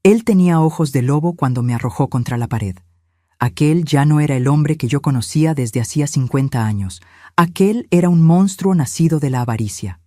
Él tenía ojos de lobo cuando me arrojó contra la pared. Aquel ya no era el hombre que yo conocía desde hacía 50 años. Aquel era un monstruo nacido de la avaricia.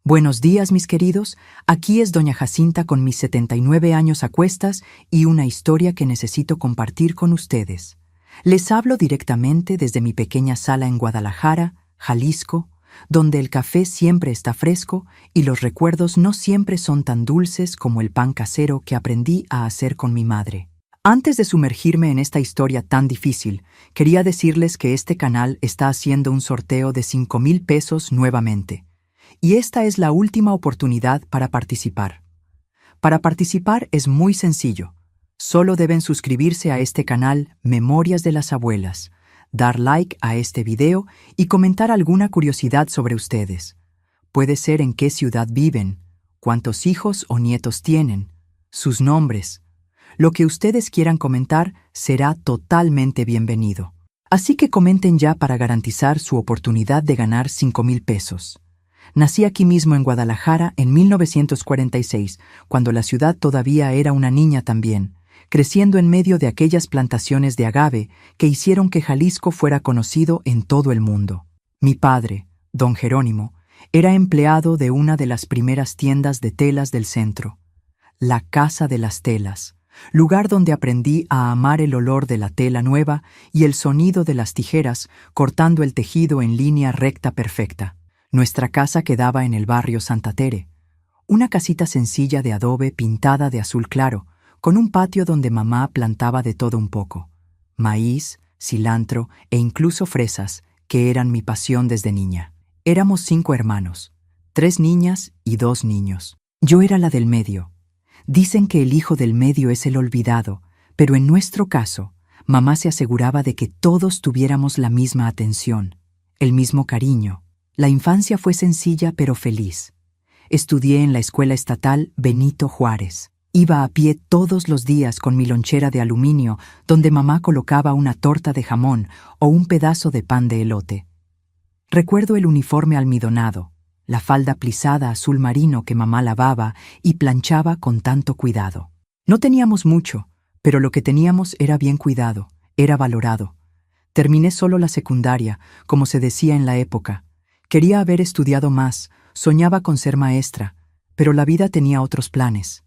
Buenos días, mis queridos. Aquí es doña Jacinta con mis 79 años a cuestas y una historia que necesito compartir con ustedes. Les hablo directamente desde mi pequeña sala en Guadalajara, Jalisco, donde el café siempre está fresco y los recuerdos no siempre son tan dulces como el pan casero que aprendí a hacer con mi madre. Antes de sumergirme en esta historia tan difícil, quería decirles que este canal está haciendo un sorteo de 5,000 pesos nuevamente. Y esta es la última oportunidad para participar. Para participar es muy sencillo. Solo deben suscribirse a este canal Memorias de las Abuelas, dar like a este video y comentar alguna curiosidad sobre ustedes. Puede ser en qué ciudad viven, cuántos hijos o nietos tienen, sus nombres. Lo que ustedes quieran comentar será totalmente bienvenido. Así que comenten ya para garantizar su oportunidad de ganar 5,000 pesos. Nací aquí mismo en Guadalajara en 1946, cuando la ciudad todavía era una niña también, creciendo en medio de aquellas plantaciones de agave que hicieron que Jalisco fuera conocido en todo el mundo. Mi padre, don Jerónimo, era empleado de una de las primeras tiendas de telas del centro, la Casa de las Telas, lugar donde aprendí a amar el olor de la tela nueva y el sonido de las tijeras cortando el tejido en línea recta perfecta. Nuestra casa quedaba en el barrio Santa Tere, una casita sencilla de adobe pintada de azul claro, con un patio donde mamá plantaba de todo un poco: maíz, cilantro e incluso fresas, que eran mi pasión desde niña. Éramos 5 hermanos, 3 niñas y 2 niños. Yo era la del medio. Dicen que el hijo del medio es el olvidado, pero en nuestro caso, mamá se aseguraba de que todos tuviéramos la misma atención, el mismo cariño. La infancia fue sencilla pero feliz. Estudié en la escuela estatal Benito Juárez. Iba a pie todos los días con mi lonchera de aluminio donde mamá colocaba una torta de jamón o un pedazo de pan de elote. Recuerdo el uniforme almidonado, la falda plisada azul marino que mamá lavaba y planchaba con tanto cuidado. No teníamos mucho, pero lo que teníamos era bien cuidado, era valorado. Terminé solo la secundaria, como se decía en la época. Quería haber estudiado más, soñaba con ser maestra, pero la vida tenía otros planes.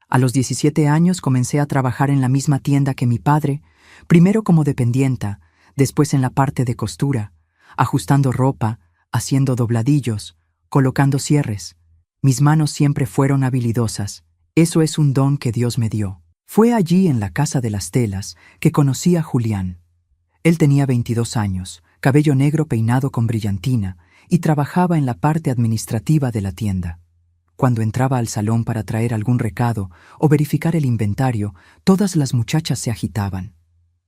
A los 17 años comencé a trabajar en la misma tienda que mi padre, primero como dependienta, después en la parte de costura, ajustando ropa, haciendo dobladillos, colocando cierres. Mis manos siempre fueron habilidosas. Eso es un don que Dios me dio. Fue allí, en la Casa de las Telas, que conocí a Julián. Él tenía 22 años, cabello negro peinado con brillantina, y trabajaba en la parte administrativa de la tienda. Cuando entraba al salón para traer algún recado o verificar el inventario, todas las muchachas se agitaban.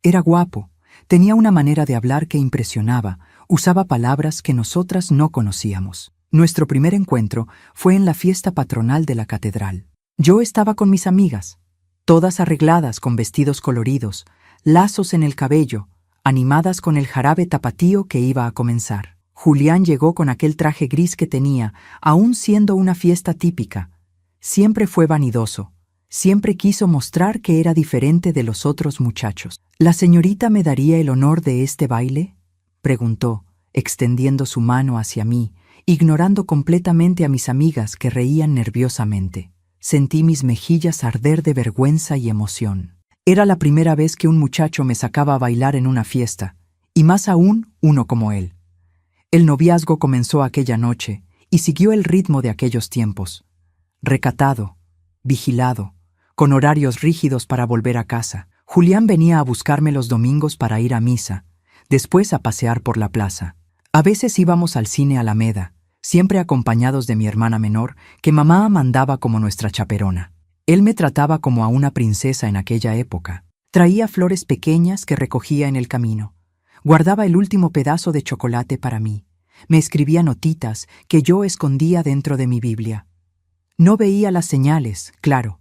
Era guapo, tenía una manera de hablar que impresionaba, usaba palabras que nosotras no conocíamos. Nuestro primer encuentro fue en la fiesta patronal de la catedral. Yo estaba con mis amigas, todas arregladas con vestidos coloridos, lazos en el cabello, animadas con el jarabe tapatío que iba a comenzar. Julián llegó con aquel traje gris que tenía, aún siendo una fiesta típica. Siempre fue vanidoso. Siempre quiso mostrar que era diferente de los otros muchachos. ¿La señorita me daría el honor de este baile?, preguntó, extendiendo su mano hacia mí, ignorando completamente a mis amigas que reían nerviosamente. Sentí mis mejillas arder de vergüenza y emoción. Era la primera vez que un muchacho me sacaba a bailar en una fiesta, y más aún uno como él. El noviazgo comenzó aquella noche y siguió el ritmo de aquellos tiempos. Recatado, vigilado, con horarios rígidos para volver a casa. Julián venía a buscarme los domingos para ir a misa, después a pasear por la plaza. A veces íbamos al cine Alameda, siempre acompañados de mi hermana menor, que mamá mandaba como nuestra chaperona. Él me trataba como a una princesa en aquella época. Traía flores pequeñas que recogía en el camino. Guardaba el último pedazo de chocolate para mí. Me escribía notitas que yo escondía dentro de mi Biblia. No veía las señales, claro.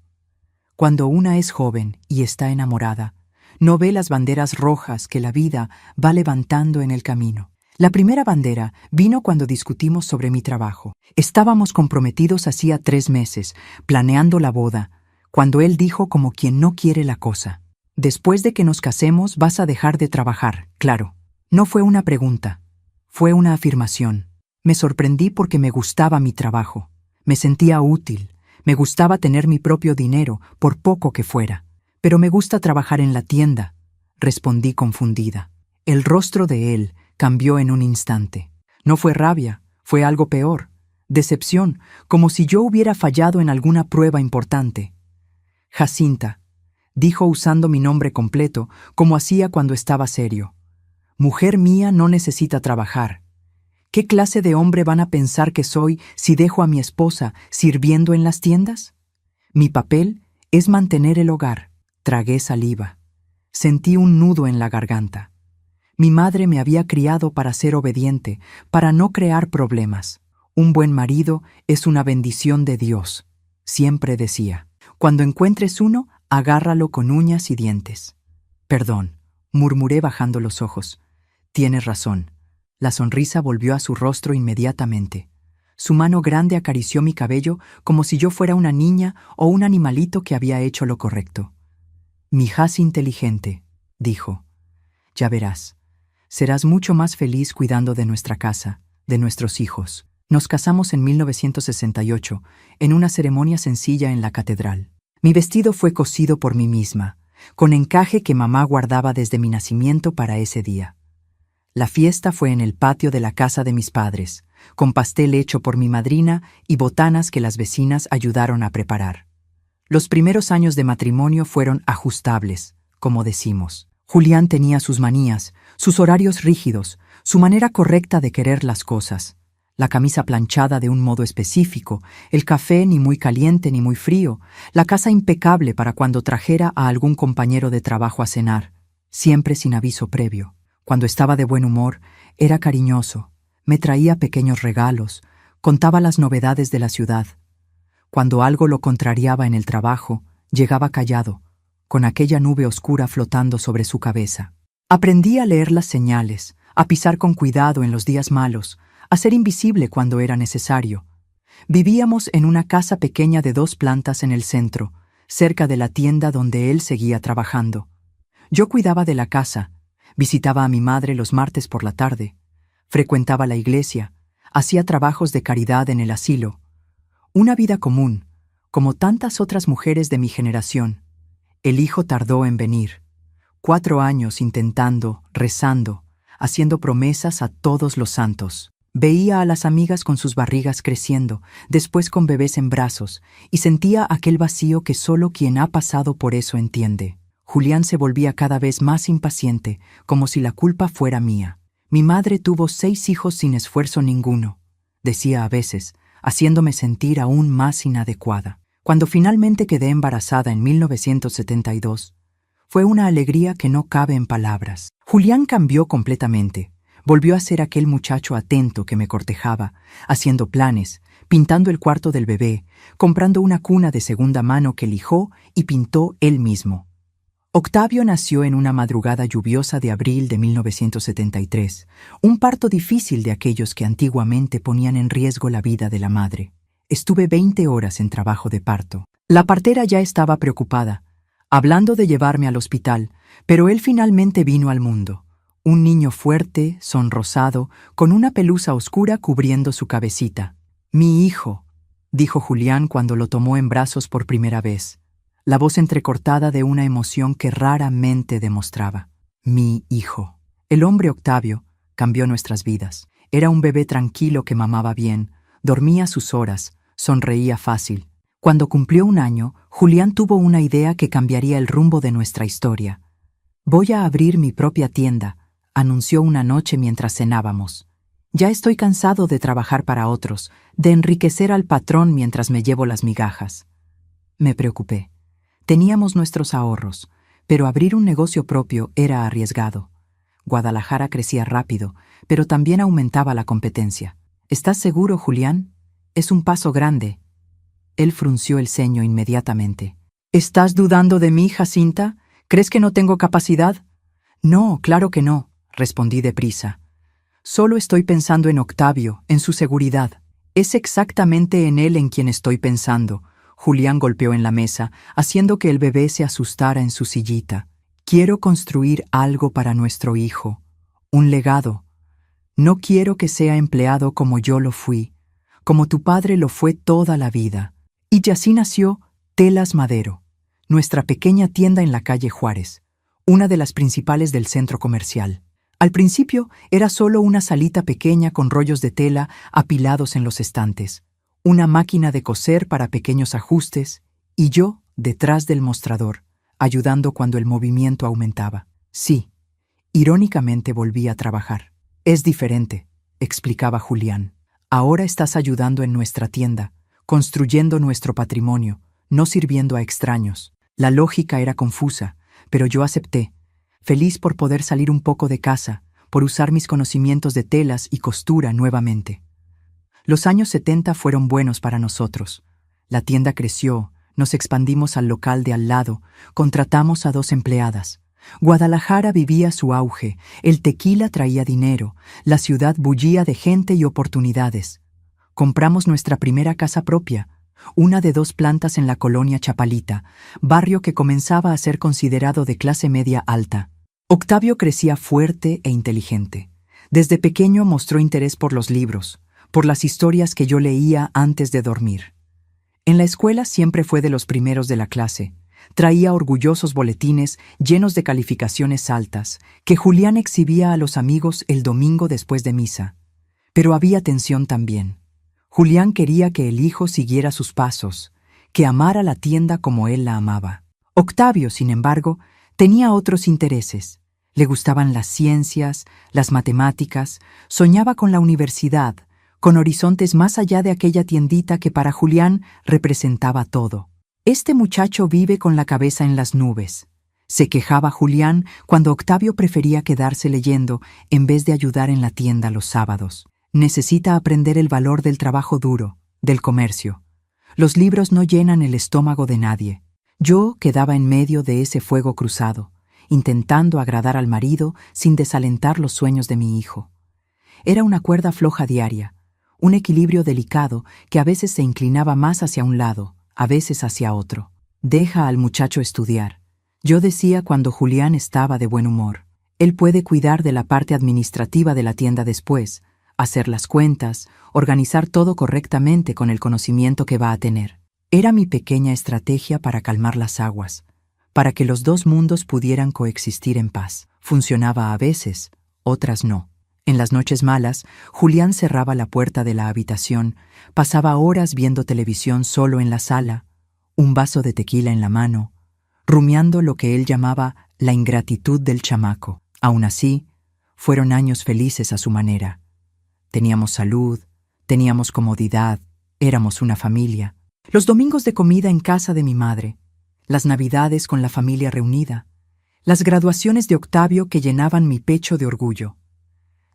Cuando una es joven y está enamorada, no ve las banderas rojas que la vida va levantando en el camino. La primera bandera vino cuando discutimos sobre mi trabajo. Estábamos comprometidos hacía 3 meses, planeando la boda, cuando él dijo como quien no quiere la cosa: «Después de que nos casemos vas a dejar de trabajar, claro». No fue una pregunta, fue una afirmación. Me sorprendí porque me gustaba mi trabajo. Me sentía útil, me gustaba tener mi propio dinero, por poco que fuera. «Pero me gusta trabajar en la tienda», respondí confundida. El rostro de él cambió en un instante. No fue rabia, fue algo peor, decepción, como si yo hubiera fallado en alguna prueba importante. «Jacinta», dijo usando mi nombre completo, como hacía cuando estaba serio. «Mujer mía no necesita trabajar. ¿Qué clase de hombre van a pensar que soy si dejo a mi esposa sirviendo en las tiendas? Mi papel es mantener el hogar». Tragué saliva. Sentí un nudo en la garganta. Mi madre me había criado para ser obediente, para no crear problemas. Un buen marido es una bendición de Dios, siempre decía. Cuando encuentres uno, agárralo con uñas y dientes. «Perdón», murmuré bajando los ojos. «Tienes razón». La sonrisa volvió a su rostro inmediatamente. Su mano grande acarició mi cabello como si yo fuera una niña o un animalito que había hecho lo correcto. «Mi hija inteligente», dijo. «Ya verás. Serás mucho más feliz cuidando de nuestra casa, de nuestros hijos». Nos casamos en 1968, en una ceremonia sencilla en la catedral. Mi vestido fue cosido por mí misma, con encaje que mamá guardaba desde mi nacimiento para ese día. La fiesta fue en el patio de la casa de mis padres, con pastel hecho por mi madrina y botanas que las vecinas ayudaron a preparar. Los primeros años de matrimonio fueron ajustables, como decimos. Julián tenía sus manías, sus horarios rígidos, su manera correcta de querer las cosas. La camisa planchada de un modo específico, el café ni muy caliente ni muy frío, la casa impecable para cuando trajera a algún compañero de trabajo a cenar, siempre sin aviso previo. Cuando estaba de buen humor, era cariñoso, me traía pequeños regalos, contaba las novedades de la ciudad. Cuando algo lo contrariaba en el trabajo, llegaba callado, con aquella nube oscura flotando sobre su cabeza. Aprendí a leer las señales, a pisar con cuidado en los días malos, a ser invisible cuando era necesario. Vivíamos en una casa pequeña de 2 plantas en el centro, cerca de la tienda donde él seguía trabajando. Yo cuidaba de la casa, visitaba a mi madre los martes por la tarde, frecuentaba la iglesia, hacía trabajos de caridad en el asilo. Una vida común, como tantas otras mujeres de mi generación. El hijo tardó en venir. 4 años intentando, rezando, haciendo promesas a todos los santos. Veía a las amigas con sus barrigas creciendo, después con bebés en brazos, y sentía aquel vacío que solo quien ha pasado por eso entiende. Julián se volvía cada vez más impaciente, como si la culpa fuera mía. «Mi madre tuvo 6 hijos sin esfuerzo ninguno», decía a veces, haciéndome sentir aún más inadecuada. Cuando finalmente quedé embarazada en 1972, fue una alegría que no cabe en palabras. Julián cambió completamente. Volvió a ser aquel muchacho atento que me cortejaba, haciendo planes, pintando el cuarto del bebé, comprando una cuna de segunda mano que lijó y pintó él mismo. Octavio nació en una madrugada lluviosa de abril de 1973, un parto difícil de aquellos que antiguamente ponían en riesgo la vida de la madre. Estuve 20 horas en trabajo de parto. La partera ya estaba preocupada, hablando de llevarme al hospital, pero él finalmente vino al mundo. Un niño fuerte, sonrosado, con una pelusa oscura cubriendo su cabecita. «Mi hijo», dijo Julián cuando lo tomó en brazos por primera vez, la voz entrecortada de una emoción que raramente demostraba. «Mi hijo». El hombre Octavio cambió nuestras vidas. Era un bebé tranquilo que mamaba bien, dormía a sus horas, sonreía fácil. Cuando cumplió 1 año, Julián tuvo una idea que cambiaría el rumbo de nuestra historia. «Voy a abrir mi propia tienda», anunció una noche mientras cenábamos. «Ya estoy cansado de trabajar para otros, de enriquecer al patrón mientras me llevo las migajas». Me preocupé. Teníamos nuestros ahorros, pero abrir un negocio propio era arriesgado. Guadalajara crecía rápido, pero también aumentaba la competencia. «¿Estás seguro, Julián? Es un paso grande». Él frunció el ceño inmediatamente. «¿Estás dudando de mí, Jacinta? ¿Crees que no tengo capacidad?» «No, claro que no», respondí deprisa. «Solo estoy pensando en Octavio, en su seguridad. Es exactamente en él en quien estoy pensando. Julián golpeó en la mesa, haciendo que el bebé se asustara en su sillita. Quiero construir algo para nuestro hijo, un legado. No quiero que sea empleado como yo lo fui, como tu padre lo fue toda la vida. Y así nació Telas Madero, nuestra pequeña tienda en la calle Juárez, una de las principales del centro comercial. Al principio era solo una salita pequeña con rollos de tela apilados en los estantes, una máquina de coser para pequeños ajustes y yo detrás del mostrador, ayudando cuando el movimiento aumentaba. Sí, irónicamente volví a trabajar. Es diferente, explicaba Julián. Ahora estás ayudando en nuestra tienda, construyendo nuestro patrimonio, no sirviendo a extraños. La lógica era confusa, pero yo acepté, feliz por poder salir un poco de casa, por usar mis conocimientos de telas y costura nuevamente. Los años 70 fueron buenos para nosotros. La tienda creció, nos expandimos al local de al lado, contratamos a 2 empleadas. Guadalajara vivía su auge, el tequila traía dinero, la ciudad bullía de gente y oportunidades. Compramos nuestra primera casa propia, una de 2 plantas en la colonia Chapalita, barrio que comenzaba a ser considerado de clase media alta. Octavio crecía fuerte e inteligente. Desde pequeño mostró interés por los libros, por las historias que yo leía antes de dormir. En la escuela siempre fue de los primeros de la clase. Traía orgullosos boletines llenos de calificaciones altas, que Julián exhibía a los amigos el domingo después de misa. Pero había tensión también. Julián quería que el hijo siguiera sus pasos, que amara la tienda como él la amaba. Octavio, sin embargo, tenía otros intereses. Le gustaban las ciencias, las matemáticas, soñaba con la universidad, con horizontes más allá de aquella tiendita que para Julián representaba todo. Este muchacho vive con la cabeza en las nubes. Se quejaba Julián cuando Octavio prefería quedarse leyendo en vez de ayudar en la tienda los sábados. Necesita aprender el valor del trabajo duro, del comercio. Los libros no llenan el estómago de nadie. Yo quedaba en medio de ese fuego cruzado, intentando agradar al marido sin desalentar los sueños de mi hijo. Era una cuerda floja diaria, un equilibrio delicado que a veces se inclinaba más hacia un lado, a veces hacia otro. Deja al muchacho estudiar. Yo decía cuando Julián estaba de buen humor. Él puede cuidar de la parte administrativa de la tienda después, hacer las cuentas, organizar todo correctamente con el conocimiento que va a tener. Era mi pequeña estrategia para calmar las aguas, para que los 2 mundos pudieran coexistir en paz. Funcionaba a veces, otras no. En las noches malas, Julián cerraba la puerta de la habitación, pasaba horas viendo televisión solo en la sala, un vaso de tequila en la mano, rumiando lo que él llamaba la ingratitud del chamaco. Aún así, fueron años felices a su manera. Teníamos salud, teníamos comodidad, éramos una familia. Los domingos de comida en casa de mi madre, las navidades con la familia reunida, las graduaciones de Octavio que llenaban mi pecho de orgullo.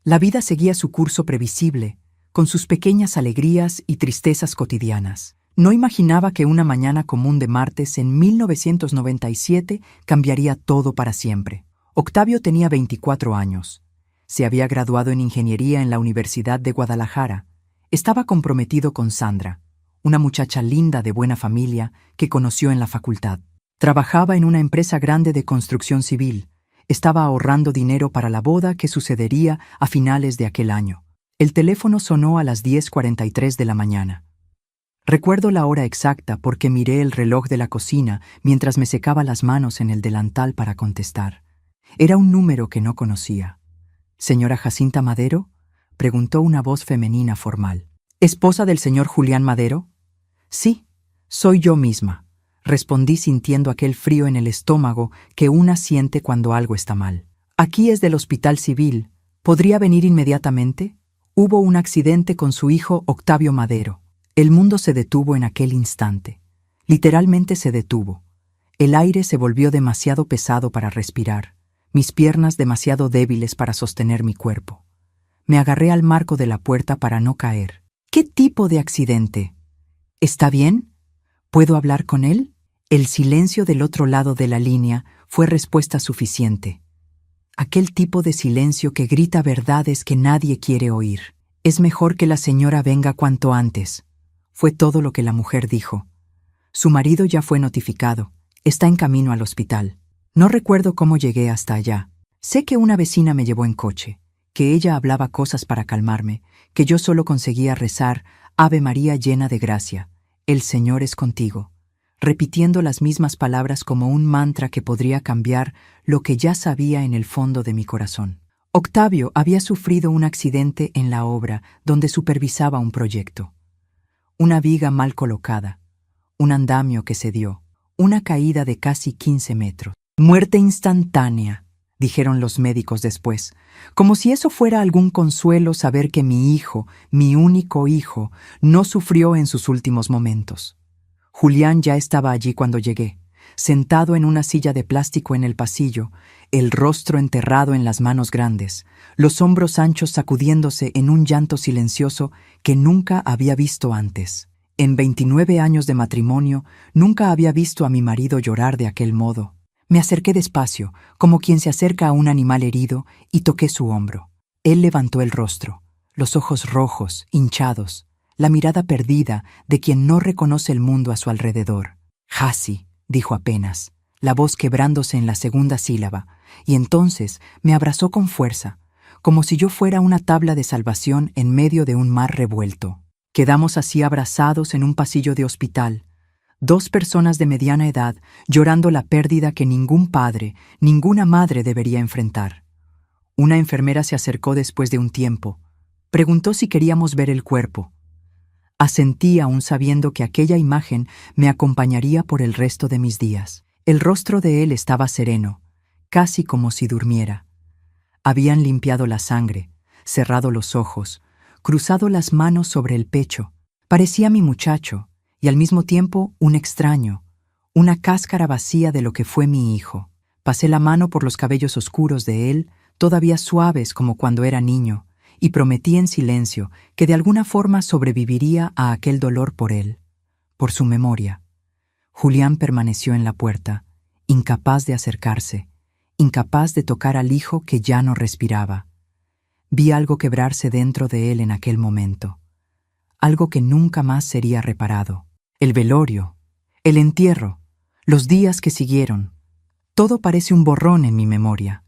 La vida seguía su curso previsible, con sus pequeñas alegrías y tristezas cotidianas. No imaginaba que una mañana común de martes en 1997 cambiaría todo para siempre. Octavio tenía 24 años. Se había graduado en ingeniería en la Universidad de Guadalajara. Estaba comprometido con Sandra, una muchacha linda de buena familia que conoció en la facultad. Trabajaba en una empresa grande de construcción civil. Estaba ahorrando dinero para la boda que sucedería a finales de aquel año. El teléfono sonó a las 10:43 de la mañana. Recuerdo la hora exacta porque miré el reloj de la cocina mientras me secaba las manos en el delantal para contestar. Era un número que no conocía. ¿Señora Jacinta Madero?, preguntó una voz femenina formal. ¿Esposa del señor Julián Madero? Sí, soy yo misma, respondí sintiendo aquel frío en el estómago que una siente cuando algo está mal. Aquí es del Hospital Civil. ¿Podría venir inmediatamente? Hubo un accidente con su hijo Octavio Madero. El mundo se detuvo en aquel instante. Literalmente se detuvo. El aire se volvió demasiado pesado para respirar, mis piernas demasiado débiles para sostener mi cuerpo. Me agarré al marco de la puerta para no caer. ¿Qué tipo de accidente? ¿Está bien? ¿Puedo hablar con él? El silencio del otro lado de la línea fue respuesta suficiente. Aquel tipo de silencio que grita verdades que nadie quiere oír. Es mejor que la señora venga cuanto antes. Fue todo lo que la mujer dijo. Su marido ya fue notificado. Está en camino al hospital. No recuerdo cómo llegué hasta allá. Sé que una vecina me llevó en coche, que ella hablaba cosas para calmarme, que yo solo conseguía rezar Ave María llena de gracia, el Señor es contigo, repitiendo las mismas palabras como un mantra que podría cambiar lo que ya sabía en el fondo de mi corazón. Octavio había sufrido un accidente en la obra donde supervisaba un proyecto. Una viga mal colocada, un andamio que se dio, una caída de casi 15 metros. Muerte instantánea, dijeron los médicos después, como si eso fuera algún consuelo saber que mi hijo, mi único hijo, no sufrió en sus últimos momentos. Julián ya estaba allí cuando llegué, sentado en una silla de plástico en el pasillo, el rostro enterrado en las manos grandes, los hombros anchos sacudiéndose en un llanto silencioso que nunca había visto antes. En 29 años de matrimonio, nunca había visto a mi marido llorar de aquel modo. Me acerqué despacio, como quien se acerca a un animal herido, y toqué su hombro. Él levantó el rostro, los ojos rojos, hinchados, la mirada perdida de quien no reconoce el mundo a su alrededor. «Jassi», dijo apenas, la voz quebrándose en la segunda sílaba, y entonces me abrazó con fuerza, como si yo fuera una tabla de salvación en medio de un mar revuelto. Quedamos así abrazados en un pasillo de hospital, 2 personas de mediana edad llorando la pérdida que ningún padre, ninguna madre debería enfrentar. Una enfermera se acercó después de un tiempo. Preguntó si queríamos ver el cuerpo. Asentí aún sabiendo que aquella imagen me acompañaría por el resto de mis días. El rostro de él estaba sereno, casi como si durmiera. Habían limpiado la sangre, cerrado los ojos, cruzado las manos sobre el pecho. Parecía mi muchacho, y al mismo tiempo un extraño, una cáscara vacía de lo que fue mi hijo. Pasé la mano por los cabellos oscuros de él, todavía suaves como cuando era niño, y prometí en silencio que de alguna forma sobreviviría a aquel dolor por él, por su memoria. Julián permaneció en la puerta, incapaz de acercarse, incapaz de tocar al hijo que ya no respiraba. Vi algo quebrarse dentro de él en aquel momento, algo que nunca más sería reparado. El velorio, el entierro, los días que siguieron, todo parece un borrón en mi memoria.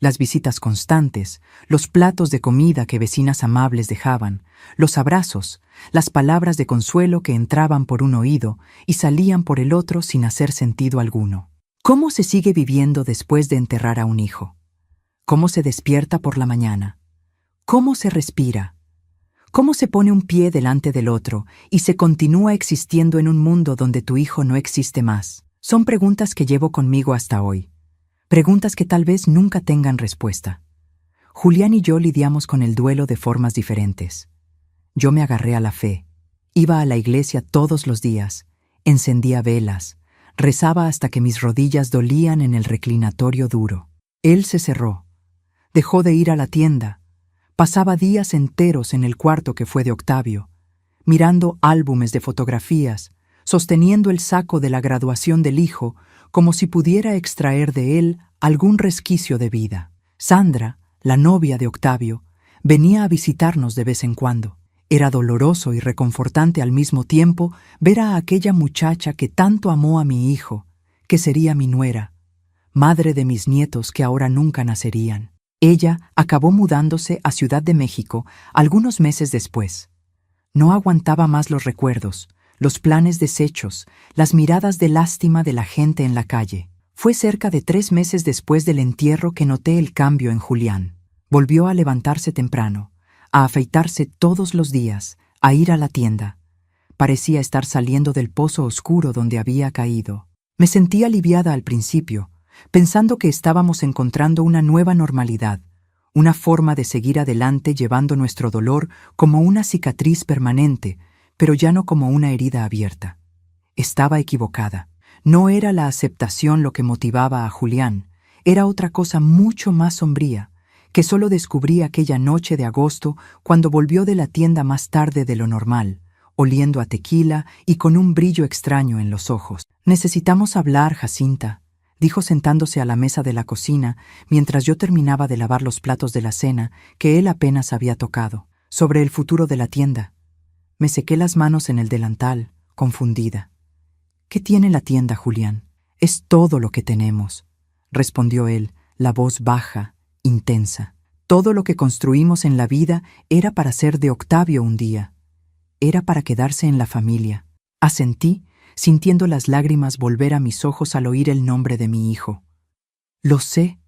Las visitas constantes, los platos de comida que vecinas amables dejaban, los abrazos, las palabras de consuelo que entraban por un oído y salían por el otro sin hacer sentido alguno. ¿Cómo se sigue viviendo después de enterrar a un hijo? ¿Cómo se despierta por la mañana? ¿Cómo se respira? ¿Cómo se pone un pie delante del otro y se continúa existiendo en un mundo donde tu hijo no existe más? Son preguntas que llevo conmigo hasta hoy. Preguntas que tal vez nunca tengan respuesta. Julián y yo lidiamos con el duelo de formas diferentes. Yo me agarré a la fe. Iba a la iglesia todos los días, encendía velas, rezaba hasta que mis rodillas dolían en el reclinatorio duro. Él se cerró. Dejó de ir a la tienda. Pasaba días enteros en el cuarto que fue de Octavio, mirando álbumes de fotografías, sosteniendo el saco de la graduación del hijo como si pudiera extraer de él algún resquicio de vida. Sandra, la novia de Octavio, venía a visitarnos de vez en cuando. Era doloroso y reconfortante al mismo tiempo ver a aquella muchacha que tanto amó a mi hijo, que sería mi nuera, madre de mis nietos que ahora nunca nacerían. Ella acabó mudándose a Ciudad de México algunos meses después. No aguantaba más los recuerdos, los planes deshechos, las miradas de lástima de la gente en la calle. Fue cerca de 3 meses después del entierro que noté el cambio en Julián. Volvió a levantarse temprano, a afeitarse todos los días, a ir a la tienda. Parecía estar saliendo del pozo oscuro donde había caído. Me sentí aliviada al principio, pensando que estábamos encontrando una nueva normalidad, una forma de seguir adelante llevando nuestro dolor como una cicatriz permanente, pero ya no como una herida abierta. Estaba equivocada. No era la aceptación lo que motivaba a Julián, era otra cosa mucho más sombría, que solo descubrí aquella noche de agosto cuando volvió de la tienda más tarde de lo normal, oliendo a tequila y con un brillo extraño en los ojos. «Necesitamos hablar, Jacinta», dijo sentándose a la mesa de la cocina mientras yo terminaba de lavar los platos de la cena que él apenas había tocado. «Sobre el futuro de la tienda». Me sequé las manos en el delantal, confundida. ¿Qué tiene la tienda, Julián? Es todo lo que tenemos, respondió él, la voz baja, intensa. Todo lo que construimos en la vida era para ser de Octavio un día. Era para quedarse en la familia. Asentí, sintiendo las lágrimas volver a mis ojos al oír el nombre de mi hijo. Lo sé,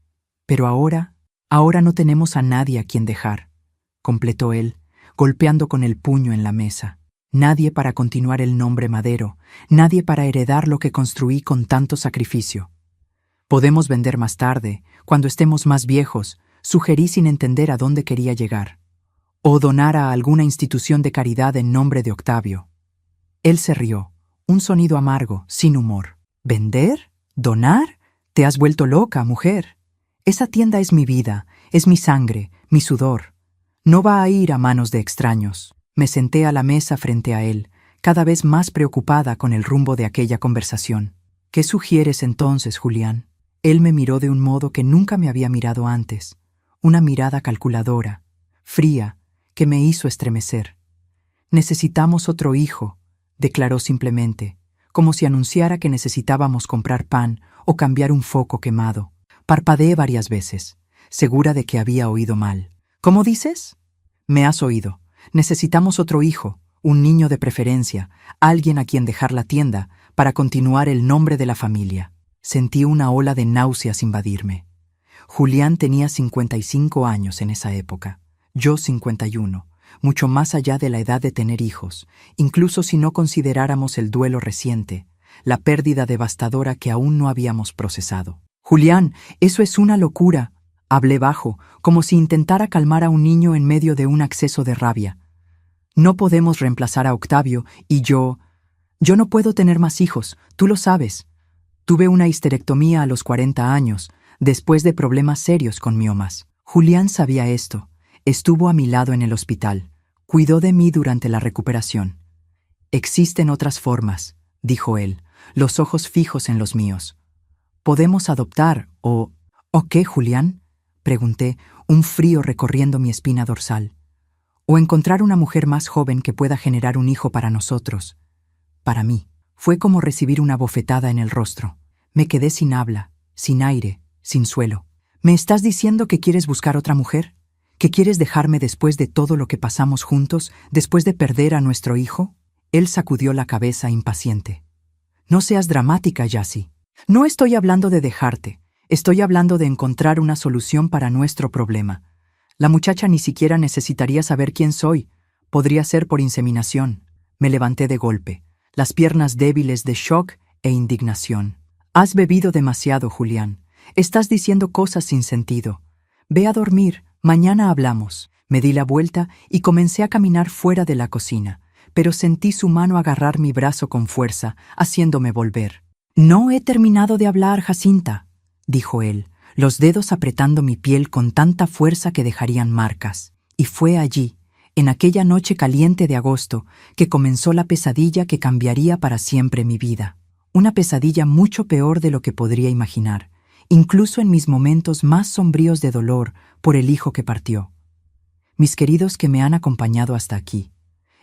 pero ahora no tenemos a nadie a quien dejar, completó él, golpeando con el puño en la mesa. Nadie para continuar el nombre Madero, nadie para heredar lo que construí con tanto sacrificio. Podemos vender más tarde, cuando estemos más viejos, sugerí sin entender a dónde quería llegar. O donar a alguna institución de caridad en nombre de Octavio. Él se rió, un sonido amargo, sin humor. ¿Vender? ¿Donar? Te has vuelto loca, mujer. Esa tienda es mi vida, es mi sangre, mi sudor. No va a ir a manos de extraños. Me senté a la mesa frente a él, cada vez más preocupada con el rumbo de aquella conversación. ¿Qué sugieres entonces, Julián? Él me miró de un modo que nunca me había mirado antes, una mirada calculadora, fría, que me hizo estremecer. Necesitamos otro hijo, declaró simplemente, como si anunciara que necesitábamos comprar pan o cambiar un foco quemado. Parpadeé varias veces, segura de que había oído mal. ¿Cómo dices? Me has oído. Necesitamos otro hijo, un niño de preferencia, alguien a quien dejar la tienda para continuar el nombre de la familia. Sentí una ola de náuseas invadirme. Julián tenía 55 años en esa época, yo 51, mucho más allá de la edad de tener hijos, incluso si no consideráramos el duelo reciente, la pérdida devastadora que aún no habíamos procesado. Julián, eso es una locura. Hablé bajo, como si intentara calmar a un niño en medio de un acceso de rabia. No podemos reemplazar a Octavio y yo no puedo tener más hijos, tú lo sabes. Tuve una histerectomía a los 40 años, después de problemas serios con miomas. Julián sabía esto. Estuvo a mi lado en el hospital. Cuidó de mí durante la recuperación. Existen otras formas, dijo él, los ojos fijos en los míos. Podemos adoptar ¿O qué, Julián? Pregunté, un frío recorriendo mi espina dorsal. O encontrar una mujer más joven que pueda generar un hijo para nosotros. Para mí, fue como recibir una bofetada en el rostro. Me quedé sin habla, sin aire, sin suelo. ¿Me estás diciendo que quieres buscar otra mujer? ¿Que quieres dejarme después de todo lo que pasamos juntos, después de perder a nuestro hijo? Él sacudió la cabeza impaciente. No seas dramática, Jassy. No estoy hablando de dejarte. Estoy hablando de encontrar una solución para nuestro problema. La muchacha ni siquiera necesitaría saber quién soy. Podría ser por inseminación. Me levanté de golpe, las piernas débiles de shock e indignación. Has bebido demasiado, Julián. Estás diciendo cosas sin sentido. Ve a dormir, mañana hablamos. Me di la vuelta y comencé a caminar fuera de la cocina, pero sentí su mano agarrar mi brazo con fuerza, haciéndome volver. No he terminado de hablar, Jacinta, dijo él, los dedos apretando mi piel con tanta fuerza que dejarían marcas. Y fue allí, en aquella noche caliente de agosto, que comenzó la pesadilla que cambiaría para siempre mi vida. Una pesadilla mucho peor de lo que podría imaginar, incluso en mis momentos más sombríos de dolor por el hijo que partió. Mis queridos que me han acompañado hasta aquí,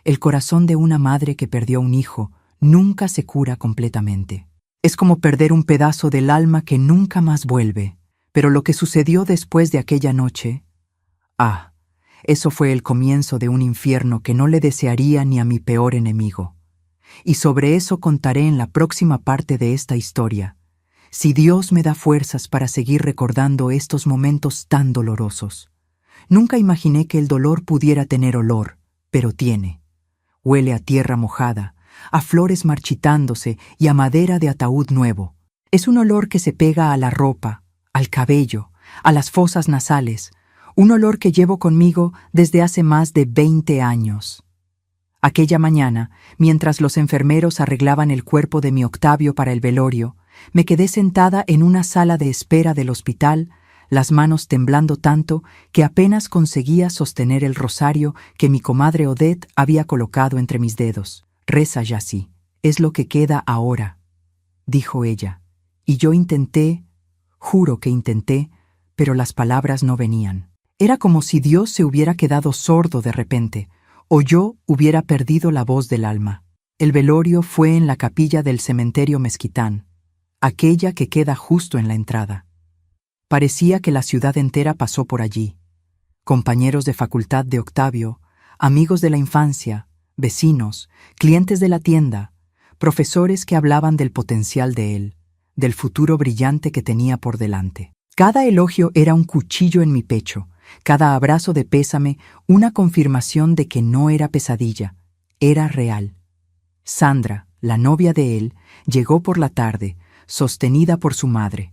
el corazón de una madre que perdió un hijo nunca se cura completamente. Es como perder un pedazo del alma que nunca más vuelve. Pero lo que sucedió después de aquella noche... eso fue el comienzo de un infierno que no le desearía ni a mi peor enemigo. Y sobre eso contaré en la próxima parte de esta historia, si Dios me da fuerzas para seguir recordando estos momentos tan dolorosos. Nunca imaginé que el dolor pudiera tener olor, pero tiene. Huele a tierra mojada, a flores marchitándose y a madera de ataúd nuevo. Es un olor que se pega a la ropa, al cabello, a las fosas nasales, un olor que llevo conmigo desde hace más de 20 años. Aquella mañana, mientras los enfermeros arreglaban el cuerpo de mi Octavio para el velorio, me quedé sentada en una sala de espera del hospital, las manos temblando tanto que apenas conseguía sostener el rosario que mi comadre Odette había colocado entre mis dedos. Reza, Jassy, es lo que queda ahora, dijo ella, y yo intenté, juro que intenté, pero las palabras no venían. Era como si Dios se hubiera quedado sordo de repente, o yo hubiera perdido la voz del alma. El velorio fue en la capilla del cementerio Mezquitán, aquella que queda justo en la entrada. Parecía que la ciudad entera pasó por allí. Compañeros de facultad de Octavio, amigos de la infancia, vecinos, clientes de la tienda, profesores que hablaban del potencial de él, del futuro brillante que tenía por delante. Cada elogio era un cuchillo en mi pecho, cada abrazo de pésame una confirmación de que no era pesadilla, era real. Sandra, la novia de él, llegó por la tarde, sostenida por su madre.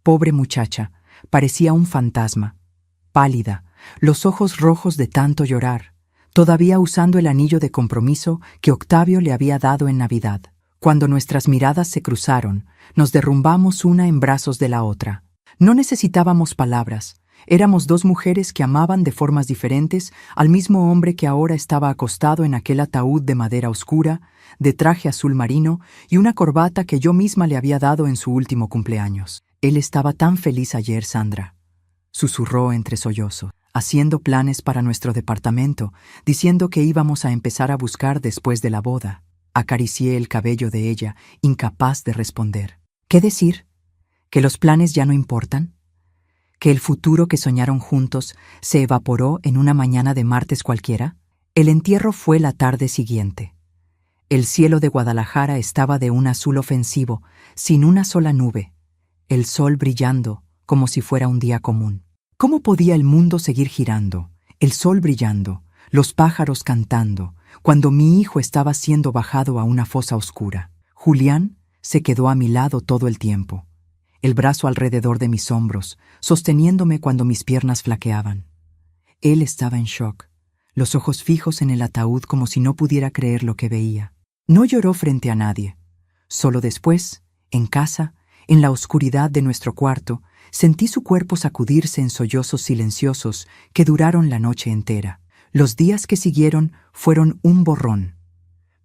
Pobre muchacha, parecía un fantasma, pálida, los ojos rojos de tanto llorar, todavía usando el anillo de compromiso que Octavio le había dado en Navidad. Cuando nuestras miradas se cruzaron, nos derrumbamos una en brazos de la otra. No necesitábamos palabras. Éramos dos mujeres que amaban de formas diferentes al mismo hombre que ahora estaba acostado en aquel ataúd de madera oscura, de traje azul marino y una corbata que yo misma le había dado en su último cumpleaños. Él estaba tan feliz ayer, Sandra, susurró entre sollozos, haciendo planes para nuestro departamento, diciendo que íbamos a empezar a buscar después de la boda. Acaricié el cabello de ella, incapaz de responder. ¿Qué decir? ¿Que los planes ya no importan? ¿Que el futuro que soñaron juntos se evaporó en una mañana de martes cualquiera? El entierro fue la tarde siguiente. El cielo de Guadalajara estaba de un azul ofensivo, sin una sola nube, el sol brillando como si fuera un día común. ¿Cómo podía el mundo seguir girando, el sol brillando, los pájaros cantando, cuando mi hijo estaba siendo bajado a una fosa oscura? Julián se quedó a mi lado todo el tiempo, el brazo alrededor de mis hombros, sosteniéndome cuando mis piernas flaqueaban. Él estaba en shock, los ojos fijos en el ataúd como si no pudiera creer lo que veía. No lloró frente a nadie. Solo después, en casa, en la oscuridad de nuestro cuarto, sentí su cuerpo sacudirse en sollozos silenciosos que duraron la noche entera. Los días que siguieron fueron un borrón.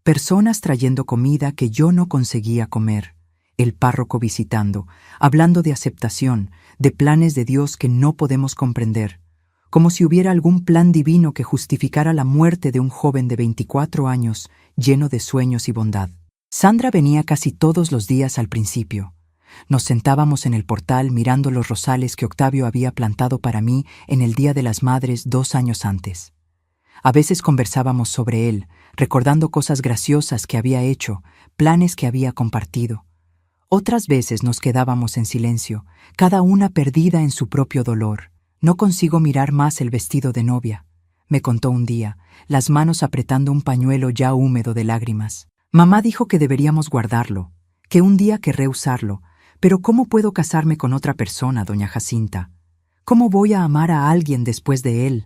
Personas trayendo comida que yo no conseguía comer, el párroco visitando, hablando de aceptación, de planes de Dios que no podemos comprender, como si hubiera algún plan divino que justificara la muerte de un joven de 24 años lleno de sueños y bondad. Sandra venía casi todos los días al principio. Nos sentábamos en el portal mirando los rosales que Octavio había plantado para mí en el Día de las Madres 2 años antes. A veces conversábamos sobre él, recordando cosas graciosas que había hecho, planes que había compartido. Otras veces nos quedábamos en silencio, cada una perdida en su propio dolor. No consigo mirar más el vestido de novia, me contó un día, las manos apretando un pañuelo ya húmedo de lágrimas. Mamá dijo que deberíamos guardarlo, que un día querré usarlo, pero ¿cómo puedo casarme con otra persona, doña Jacinta? ¿Cómo voy a amar a alguien después de él?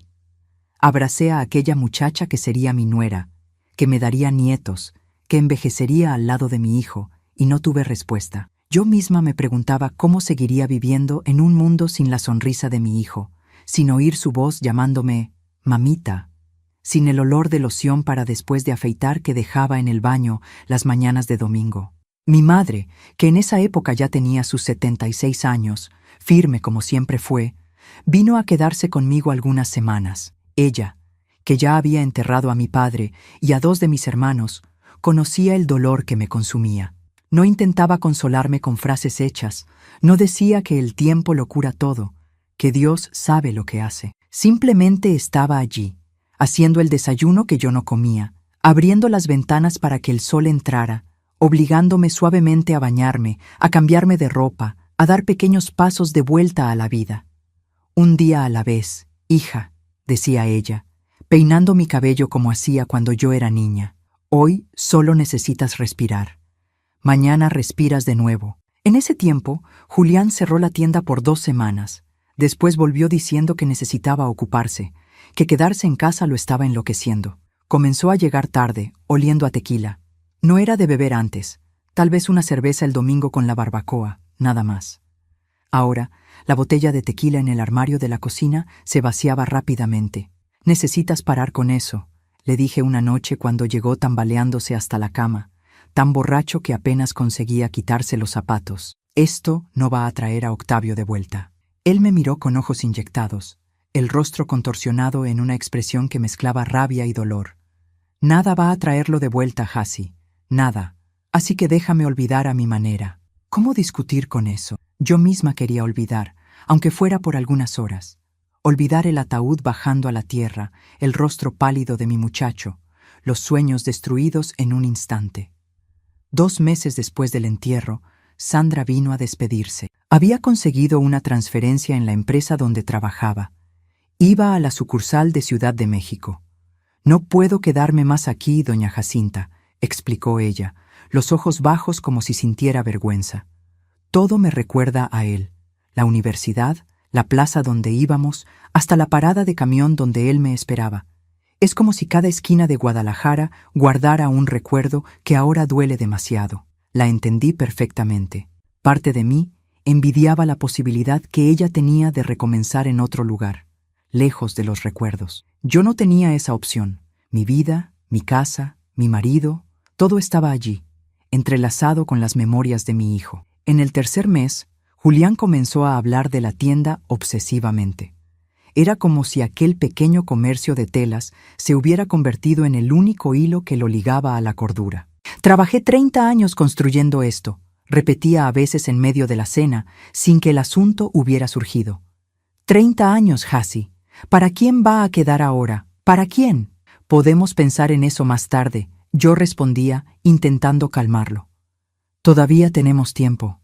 Abracé a aquella muchacha que sería mi nuera, que me daría nietos, que envejecería al lado de mi hijo, y no tuve respuesta. Yo misma me preguntaba cómo seguiría viviendo en un mundo sin la sonrisa de mi hijo, sin oír su voz llamándome mamita, sin el olor de loción para después de afeitar que dejaba en el baño las mañanas de domingo. Mi madre, que en esa época ya tenía sus 76 años, firme como siempre fue, vino a quedarse conmigo algunas semanas. Ella, que ya había enterrado a mi padre y a 2 de mis hermanos, conocía el dolor que me consumía. No intentaba consolarme con frases hechas, no decía que el tiempo lo cura todo, que Dios sabe lo que hace. Simplemente estaba allí, haciendo el desayuno que yo no comía, abriendo las ventanas para que el sol entrara, obligándome suavemente a bañarme, a cambiarme de ropa, a dar pequeños pasos de vuelta a la vida. Un día a la vez, hija, decía ella, peinando mi cabello como hacía cuando yo era niña. Hoy solo necesitas respirar. Mañana respiras de nuevo. En ese tiempo, Julián cerró la tienda por 2 semanas. Después volvió diciendo que necesitaba ocuparse, que quedarse en casa lo estaba enloqueciendo. Comenzó a llegar tarde, oliendo a tequila. No era de beber antes, tal vez una cerveza el domingo con la barbacoa, nada más. Ahora, la botella de tequila en el armario de la cocina se vaciaba rápidamente. «Necesitas parar con eso», le dije una noche cuando llegó tambaleándose hasta la cama, tan borracho que apenas conseguía quitarse los zapatos. «Esto no va a traer a Octavio de vuelta». Él me miró con ojos inyectados, el rostro contorsionado en una expresión que mezclaba rabia y dolor. «Nada va a traerlo de vuelta, Jassi. Nada. Así que déjame olvidar a mi manera. ¿Cómo discutir con eso? Yo misma quería olvidar, aunque fuera por algunas horas. Olvidar el ataúd bajando a la tierra, el rostro pálido de mi muchacho, los sueños destruidos en un instante. 2 meses después del entierro, Sandra vino a despedirse. Había conseguido una transferencia en la empresa donde trabajaba. Iba a la sucursal de Ciudad de México. «No puedo quedarme más aquí, doña Jacinta», explicó ella, los ojos bajos como si sintiera vergüenza. «Todo me recuerda a él. La universidad, la plaza donde íbamos, hasta la parada de camión donde él me esperaba. Es como si cada esquina de Guadalajara guardara un recuerdo que ahora duele demasiado». La entendí perfectamente. Parte de mí envidiaba la posibilidad que ella tenía de recomenzar en otro lugar, lejos de los recuerdos. Yo no tenía esa opción. Mi vida, mi casa, mi marido, todo estaba allí, entrelazado con las memorias de mi hijo. En el 3er mes, Julián comenzó a hablar de la tienda obsesivamente. Era como si aquel pequeño comercio de telas se hubiera convertido en el único hilo que lo ligaba a la cordura. «Trabajé 30 años construyendo esto», repetía a veces en medio de la cena, sin que el asunto hubiera surgido. «30 años, Jassi. ¿Para quién va a quedar ahora? ¿Para quién?» «Podemos pensar en eso más tarde», yo respondía, intentando calmarlo. «Todavía tenemos tiempo.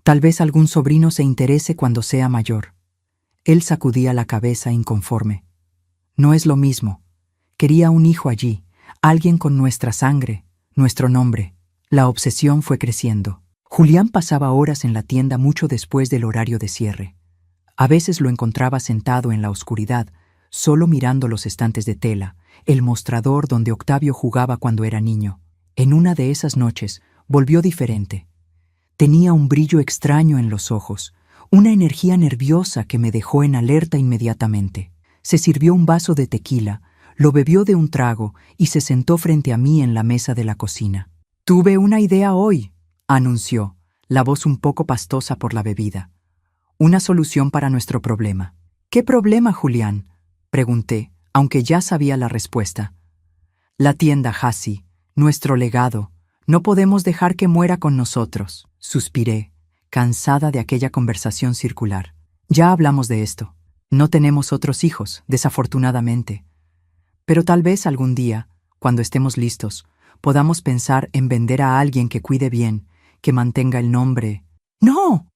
Tal vez algún sobrino se interese cuando sea mayor». Él sacudía la cabeza inconforme. «No es lo mismo. Quería un hijo allí, alguien con nuestra sangre, nuestro nombre». La obsesión fue creciendo. Julián pasaba horas en la tienda mucho después del horario de cierre. A veces lo encontraba sentado en la oscuridad, solo mirando los estantes de tela, el mostrador donde Octavio jugaba cuando era niño. En una de esas noches volvió diferente. Tenía un brillo extraño en los ojos, una energía nerviosa que me dejó en alerta inmediatamente. Se sirvió un vaso de tequila, lo bebió de un trago y se sentó frente a mí en la mesa de la cocina. «Tuve una idea hoy», anunció, la voz un poco pastosa por la bebida. «Una solución para nuestro problema». «¿Qué problema, Julián?», pregunté, aunque ya sabía la respuesta. «La tienda, Jassi, nuestro legado. No podemos dejar que muera con nosotros», suspiré, cansada de aquella conversación circular. «Ya hablamos de esto. No tenemos otros hijos, desafortunadamente. Pero tal vez algún día, cuando estemos listos, podamos pensar en vender a alguien que cuide bien, que mantenga el nombre». «¡No!»,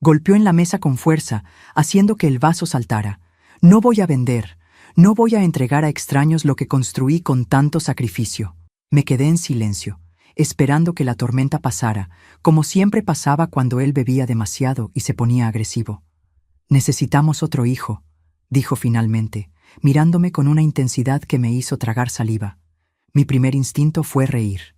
golpeó en la mesa con fuerza, haciendo que el vaso saltara. «No voy a vender. No voy a entregar a extraños lo que construí con tanto sacrificio». Me quedé en silencio, esperando que la tormenta pasara, como siempre pasaba cuando él bebía demasiado y se ponía agresivo. «Necesitamos otro hijo», dijo finalmente, mirándome con una intensidad que me hizo tragar saliva. Mi primer instinto fue reír.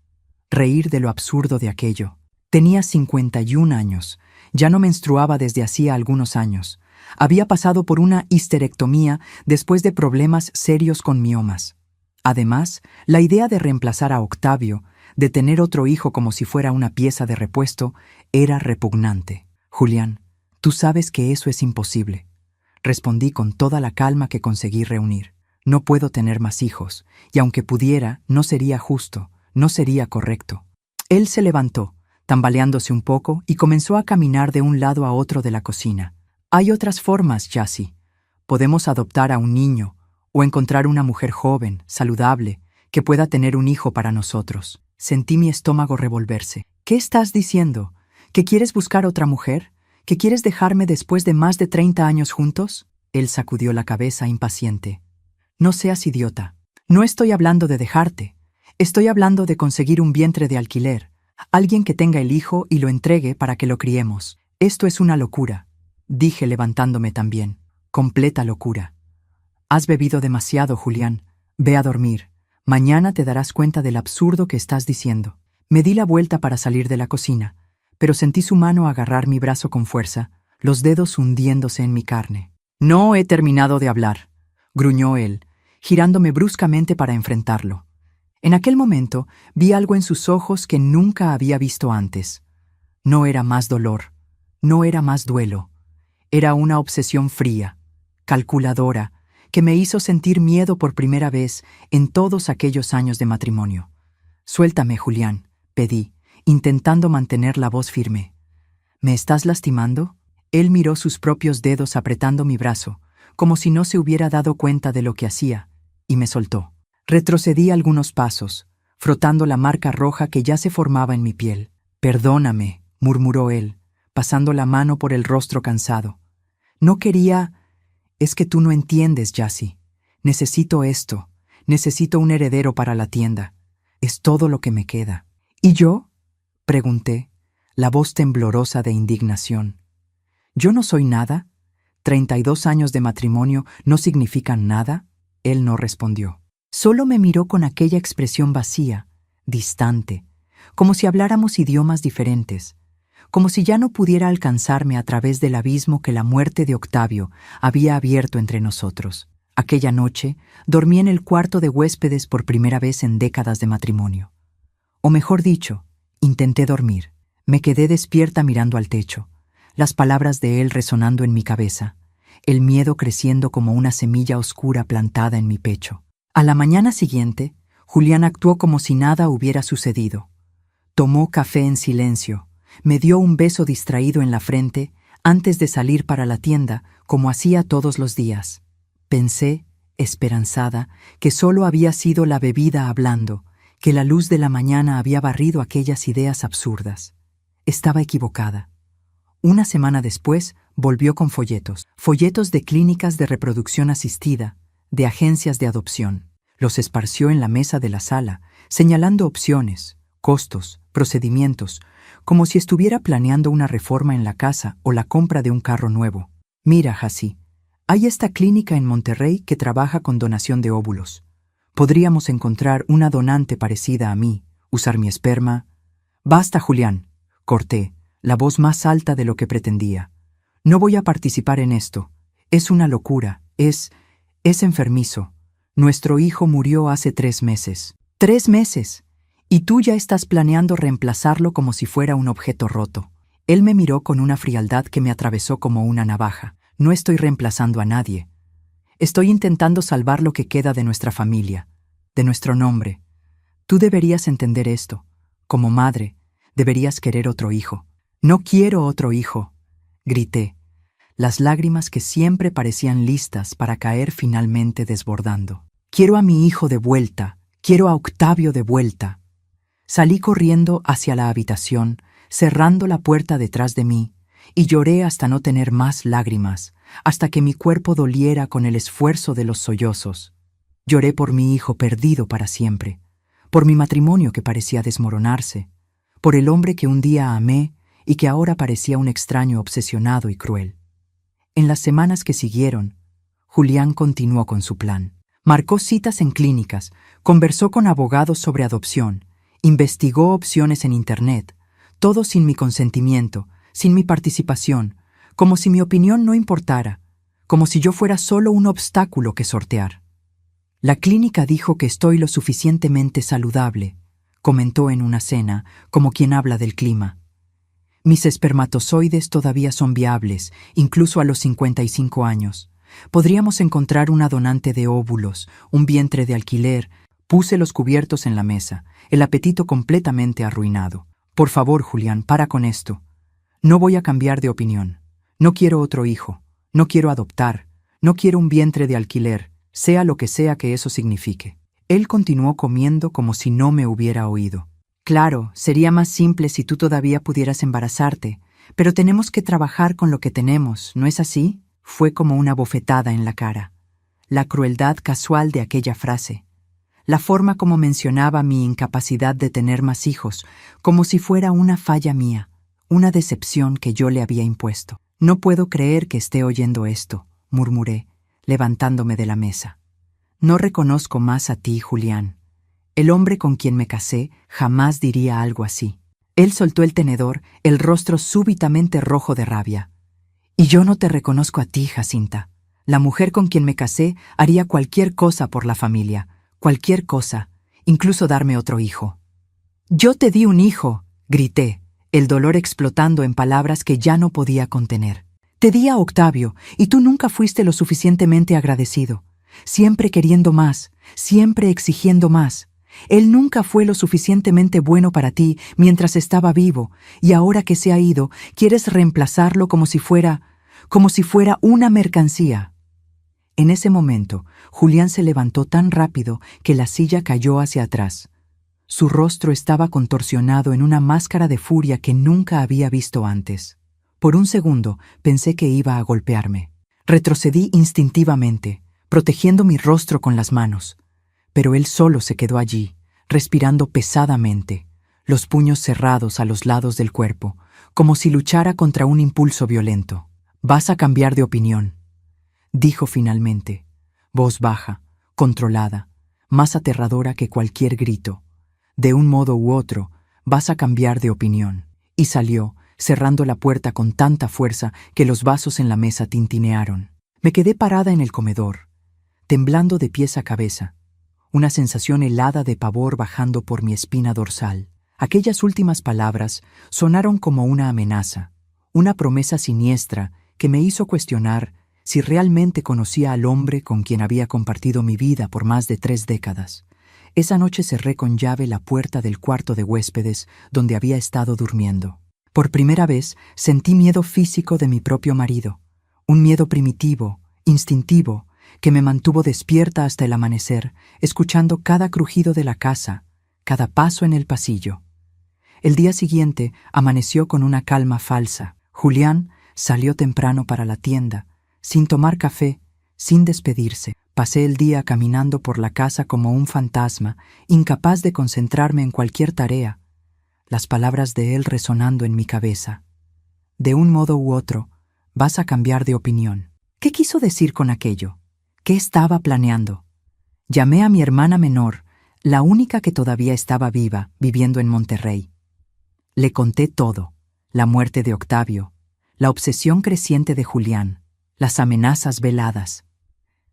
Reír de lo absurdo de aquello. Tenía 51 años. Ya no menstruaba desde hacía algunos años. Había pasado por una histerectomía después de problemas serios con miomas. Además, la idea de reemplazar a Octavio, de tener otro hijo como si fuera una pieza de repuesto, era repugnante. «Julián, tú sabes que eso es imposible», respondí con toda la calma que conseguí reunir. «No puedo tener más hijos, y aunque pudiera, no sería justo, no sería correcto». Él se levantó, tambaleándose un poco, y comenzó a caminar de un lado a otro de la cocina. «Hay otras formas, Jassi. Podemos adoptar a un niño, o encontrar una mujer joven, saludable, que pueda tener un hijo para nosotros». Sentí mi estómago revolverse. «¿Qué estás diciendo? ¿Que quieres buscar otra mujer? ¿Que quieres dejarme después de más de 30 años juntos?» Él sacudió la cabeza impaciente. «No seas idiota. No estoy hablando de dejarte. Estoy hablando de conseguir un vientre de alquiler, alguien que tenga el hijo y lo entregue para que lo criemos. Esto es una locura», dije levantándome también. «Completa locura». «Has bebido demasiado, Julián. Ve a dormir. Mañana te darás cuenta del absurdo que estás diciendo». Me di la vuelta para salir de la cocina, pero sentí su mano agarrar mi brazo con fuerza, los dedos hundiéndose en mi carne. «No he terminado de hablar», gruñó él, girándome bruscamente para enfrentarlo. En aquel momento vi algo en sus ojos que nunca había visto antes. No era más dolor, no era más duelo. Era una obsesión fría, calculadora, que me hizo sentir miedo por primera vez en todos aquellos años de matrimonio. «Suéltame, Julián», pedí, intentando mantener la voz firme. ¿Me estás lastimando? Él miró sus propios dedos apretando mi brazo, como si no se hubiera dado cuenta de lo que hacía, y me soltó. Retrocedí algunos pasos, frotando la marca roja que ya se formaba en mi piel. «Perdóname», murmuró él, pasando la mano por el rostro cansado. «No quería... Es que tú no entiendes, Jassy. Necesito esto. Necesito un heredero para la tienda. Es todo lo que me queda». «¿Y yo?», pregunté, la voz temblorosa de indignación. «¿Yo no soy nada? ¿32 años de matrimonio no significan nada?». Él no respondió. Solo me miró con aquella expresión vacía, distante, como si habláramos idiomas diferentes, como si ya no pudiera alcanzarme a través del abismo que la muerte de Octavio había abierto entre nosotros. Aquella noche dormí en el cuarto de huéspedes por primera vez en décadas de matrimonio. O mejor dicho, intenté dormir. Me quedé despierta mirando al techo, las palabras de él resonando en mi cabeza, el miedo creciendo como una semilla oscura plantada en mi pecho. A la mañana siguiente, Julián actuó como si nada hubiera sucedido. Tomó café en silencio, me dio un beso distraído en la frente antes de salir para la tienda, como hacía todos los días. Pensé, esperanzada, que solo había sido la bebida hablando, que la luz de la mañana había barrido aquellas ideas absurdas. Estaba equivocada. Una semana después, volvió con folletos de clínicas de reproducción asistida, de agencias de adopción. Los esparció en la mesa de la sala, señalando opciones, costos, procedimientos, como si estuviera planeando una reforma en la casa o la compra de un carro nuevo. «Mira, Jassy, hay esta clínica en Monterrey que trabaja con donación de óvulos. Podríamos encontrar una donante parecida a mí, usar mi esperma». «Basta, Julián», corté, la voz más alta de lo que pretendía. «No voy a participar en esto. Es una locura, es enfermizo. Nuestro hijo murió hace 3 meses». «¿3 meses? Y tú ya estás planeando reemplazarlo como si fuera un objeto roto». Él me miró con una frialdad que me atravesó como una navaja. «No estoy reemplazando a nadie. Estoy intentando salvar lo que queda de nuestra familia, de nuestro nombre. Tú deberías entender esto. Como madre, deberías querer otro hijo». «No quiero otro hijo», grité, las lágrimas que siempre parecían listas para caer finalmente desbordando. «Quiero a mi hijo de vuelta, quiero a Octavio de vuelta». Salí corriendo hacia la habitación, cerrando la puerta detrás de mí, y lloré hasta no tener más lágrimas, hasta que mi cuerpo doliera con el esfuerzo de los sollozos. Lloré por mi hijo perdido para siempre, por mi matrimonio que parecía desmoronarse, por el hombre que un día amé y que ahora parecía un extraño obsesionado y cruel. En las semanas que siguieron, Julián continuó con su plan. Marcó citas en clínicas, conversó con abogados sobre adopción, investigó opciones en Internet, todo sin mi consentimiento, sin mi participación, como si mi opinión no importara, como si yo fuera solo un obstáculo que sortear. «La clínica dijo que estoy lo suficientemente saludable», comentó en una cena, como quien habla del clima. «Mis espermatozoides todavía son viables, incluso a los 55 años. Podríamos encontrar una donante de óvulos, un vientre de alquiler». Puse los cubiertos en la mesa, el apetito completamente arruinado. «Por favor, Julián, para con esto. No voy a cambiar de opinión. No quiero otro hijo. No quiero adoptar. No quiero un vientre de alquiler, sea lo que sea que eso signifique». Él continuó comiendo como si no me hubiera oído. «Claro, sería más simple si tú todavía pudieras embarazarte, pero tenemos que trabajar con lo que tenemos, ¿no es así?». Fue como una bofetada en la cara. La crueldad casual de aquella frase. La forma como mencionaba mi incapacidad de tener más hijos, como si fuera una falla mía, una decepción que yo le había impuesto. «No puedo creer que esté oyendo esto», murmuré, levantándome de la mesa. «No reconozco más a ti, Julián. El hombre con quien me casé jamás diría algo así». Él soltó el tenedor, el rostro súbitamente rojo de rabia. «Y yo no te reconozco a ti, Jacinta. La mujer con quien me casé haría cualquier cosa por la familia. Cualquier cosa, incluso darme otro hijo». «Yo te di un hijo», grité, el dolor explotando en palabras que ya no podía contener. «Te di a Octavio, y tú nunca fuiste lo suficientemente agradecido. Siempre queriendo más, siempre exigiendo más. Él nunca fue lo suficientemente bueno para ti mientras estaba vivo, y ahora que se ha ido, quieres reemplazarlo como si fuera una mercancía. En ese momento, Julián se levantó tan rápido que la silla cayó hacia atrás. Su rostro estaba contorsionado en una máscara de furia que nunca había visto antes. Por un segundo pensé que iba a golpearme. Retrocedí instintivamente, protegiendo mi rostro con las manos. Pero él solo se quedó allí, respirando pesadamente, los puños cerrados a los lados del cuerpo, como si luchara contra un impulso violento. «Vas a cambiar de opinión», dijo finalmente, voz baja, controlada, más aterradora que cualquier grito. «De un modo u otro, vas a cambiar de opinión». Y salió, cerrando la puerta con tanta fuerza que los vasos en la mesa tintinearon. Me quedé parada en el comedor, temblando de pies a cabeza, una sensación helada de pavor bajando por mi espina dorsal. Aquellas últimas palabras sonaron como una amenaza, una promesa siniestra que me hizo cuestionar si realmente conocía al hombre con quien había compartido mi vida por más de 3 décadas. Esa noche cerré con llave la puerta del cuarto de huéspedes donde había estado durmiendo. Por primera vez sentí miedo físico de mi propio marido, un miedo primitivo, instintivo, que me mantuvo despierta hasta el amanecer, escuchando cada crujido de la casa, cada paso en el pasillo. El día siguiente amaneció con una calma falsa. Julián salió temprano para la tienda, sin tomar café, sin despedirse. Pasé el día caminando por la casa como un fantasma, incapaz de concentrarme en cualquier tarea, las palabras de él resonando en mi cabeza. De un modo u otro, vas a cambiar de opinión. ¿Qué quiso decir con aquello? ¿Qué estaba planeando? Llamé a mi hermana menor, la única que todavía estaba viva, viviendo en Monterrey. Le conté todo: la muerte de Octavio, la obsesión creciente de Julián, las amenazas veladas.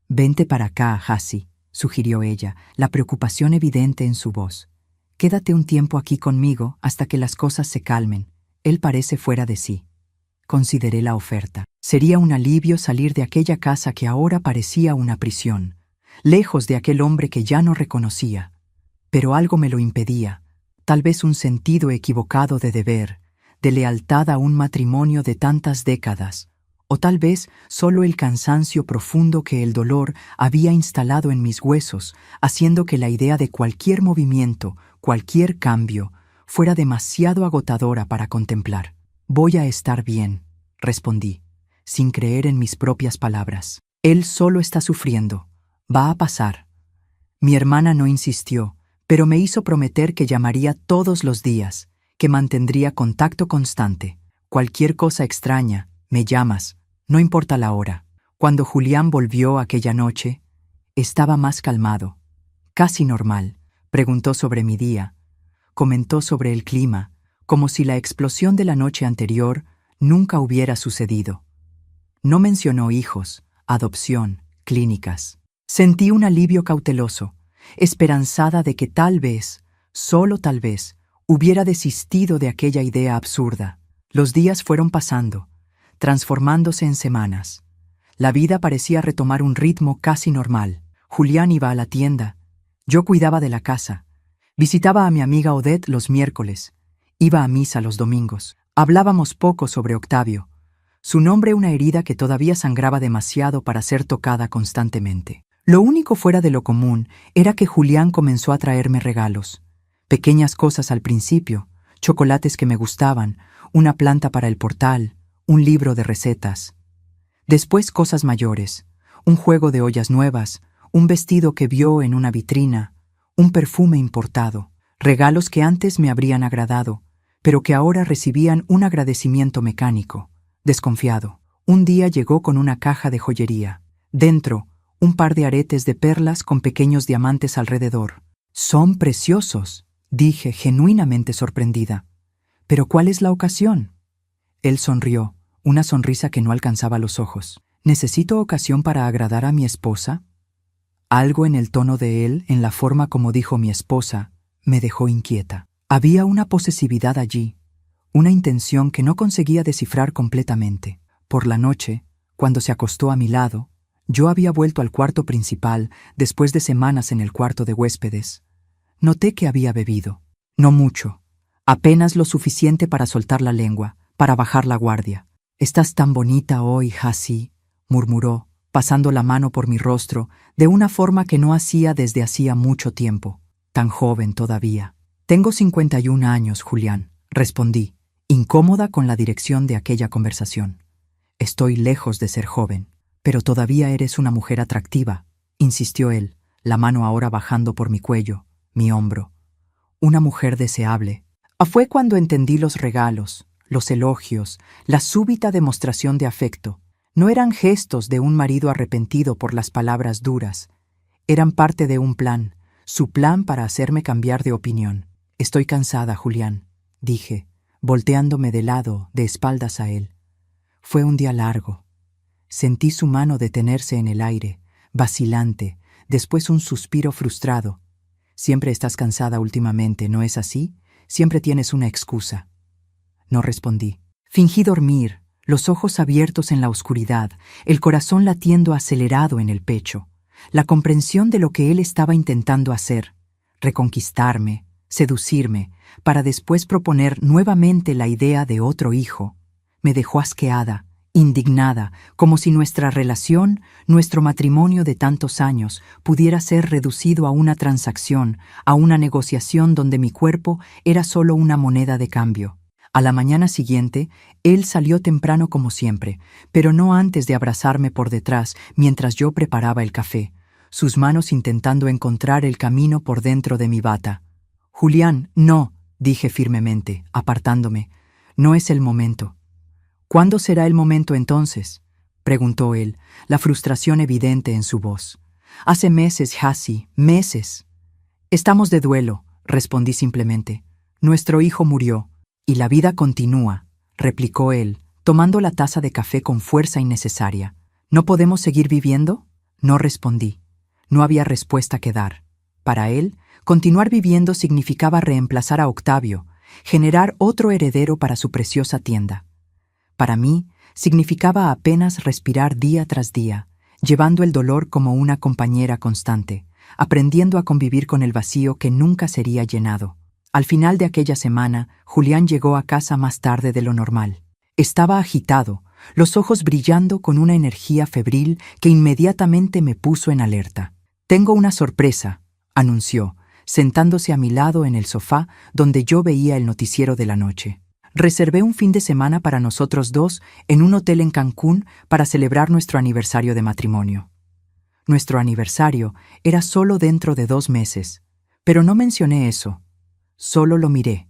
«Vente para acá, Hassi», sugirió ella, la preocupación evidente en su voz. «Quédate un tiempo aquí conmigo hasta que las cosas se calmen. Él parece fuera de sí». Consideré la oferta. Sería un alivio salir de aquella casa que ahora parecía una prisión, lejos de aquel hombre que ya no reconocía. Pero algo me lo impedía, tal vez un sentido equivocado de deber, de lealtad a un matrimonio de tantas décadas, o tal vez solo el cansancio profundo que el dolor había instalado en mis huesos, haciendo que la idea de cualquier movimiento, cualquier cambio, fuera demasiado agotadora para contemplar. «Voy a estar bien», respondí, sin creer en mis propias palabras. «Él solo está sufriendo. Va a pasar». Mi hermana no insistió, pero me hizo prometer que llamaría todos los días, que mantendría contacto constante. «Cualquier cosa extraña, me llamas, no importa la hora». Cuando Julián volvió aquella noche, estaba más calmado, casi normal. Preguntó sobre mi día, comentó sobre el clima, como si la explosión de la noche anterior nunca hubiera sucedido. No mencionó hijos, adopción, clínicas. Sentí un alivio cauteloso, esperanzada de que tal vez, solo tal vez, hubiera desistido de aquella idea absurda. Los días fueron pasando, transformándose en semanas. La vida parecía retomar un ritmo casi normal. Julián iba a la tienda, yo cuidaba de la casa, visitaba a mi amiga Odette los miércoles, iba a misa los domingos. Hablábamos poco sobre Octavio, su nombre una herida que todavía sangraba demasiado para ser tocada constantemente. Lo único fuera de lo común era que Julián comenzó a traerme regalos. Pequeñas cosas al principio, chocolates que me gustaban, una planta para el portal, un libro de recetas. Después cosas mayores, un juego de ollas nuevas, un vestido que vio en una vitrina, un perfume importado, regalos que antes me habrían agradado, pero que ahora recibían un agradecimiento mecánico, desconfiado. Un día llegó con una caja de joyería. Dentro, un par de aretes de perlas con pequeños diamantes alrededor. «Son preciosos», dije, genuinamente sorprendida. «¿Pero cuál es la ocasión?» Él sonrió, una sonrisa que no alcanzaba los ojos. «¿Necesito ocasión para agradar a mi esposa?» Algo en el tono de él, en la forma como dijo mi esposa, me dejó inquieta. Había una posesividad allí, una intención que no conseguía descifrar completamente. Por la noche, cuando se acostó a mi lado, yo había vuelto al cuarto principal después de semanas en el cuarto de huéspedes. Noté que había bebido. No mucho. Apenas lo suficiente para soltar la lengua, para bajar la guardia. «Estás tan bonita hoy, Hassie», murmuró, pasando la mano por mi rostro, de una forma que no hacía desde hacía mucho tiempo. Tan joven todavía. «Tengo 51 años, Julián», respondí, incómoda con la dirección de aquella conversación. «Estoy lejos de ser joven, pero todavía eres una mujer atractiva», insistió él, la mano ahora bajando por mi cuello, mi hombro. «Una mujer deseable». Fue cuando entendí los regalos, los elogios, la súbita demostración de afecto. No eran gestos de un marido arrepentido por las palabras duras. Eran parte de un plan, su plan para hacerme cambiar de opinión. «Estoy cansada, Julián», dije, volteándome de lado, de espaldas a él. Fue un día largo. Sentí su mano detenerse en el aire, vacilante, después un suspiro frustrado. «Siempre estás cansada últimamente, ¿no es así? Siempre tienes una excusa». No respondí. Fingí dormir, los ojos abiertos en la oscuridad, el corazón latiendo acelerado en el pecho. La comprensión de lo que él estaba intentando hacer, reconquistarme, seducirme, para después proponer nuevamente la idea de otro hijo, me dejó asqueada, indignada, como si nuestra relación, nuestro matrimonio de tantos años, pudiera ser reducido a una transacción, a una negociación donde mi cuerpo era solo una moneda de cambio. A la mañana siguiente, él salió temprano como siempre, pero no antes de abrazarme por detrás mientras yo preparaba el café, sus manos intentando encontrar el camino por dentro de mi bata. «Julián, no», dije firmemente, apartándome. «No es el momento». «¿Cuándo será el momento entonces?», preguntó él, la frustración evidente en su voz. «Hace meses, Hassie, meses». «Estamos de duelo», respondí simplemente. «Nuestro hijo murió, y la vida continúa», replicó él, tomando la taza de café con fuerza innecesaria. «¿No podemos seguir viviendo?». No respondí. No había respuesta que dar. Para él, continuar viviendo significaba reemplazar a Octavio, generar otro heredero para su preciosa tienda. Para mí, significaba apenas respirar día tras día, llevando el dolor como una compañera constante, aprendiendo a convivir con el vacío que nunca sería llenado. Al final de aquella semana, Julián llegó a casa más tarde de lo normal. Estaba agitado, los ojos brillando con una energía febril que inmediatamente me puso en alerta. «Tengo una sorpresa», anunció, sentándose a mi lado en el sofá donde yo veía el noticiero de la noche. «Reservé un fin de semana para nosotros dos en un hotel en Cancún para celebrar nuestro aniversario de matrimonio». Nuestro aniversario era solo dentro de 2 meses, pero no mencioné eso. Solo lo miré,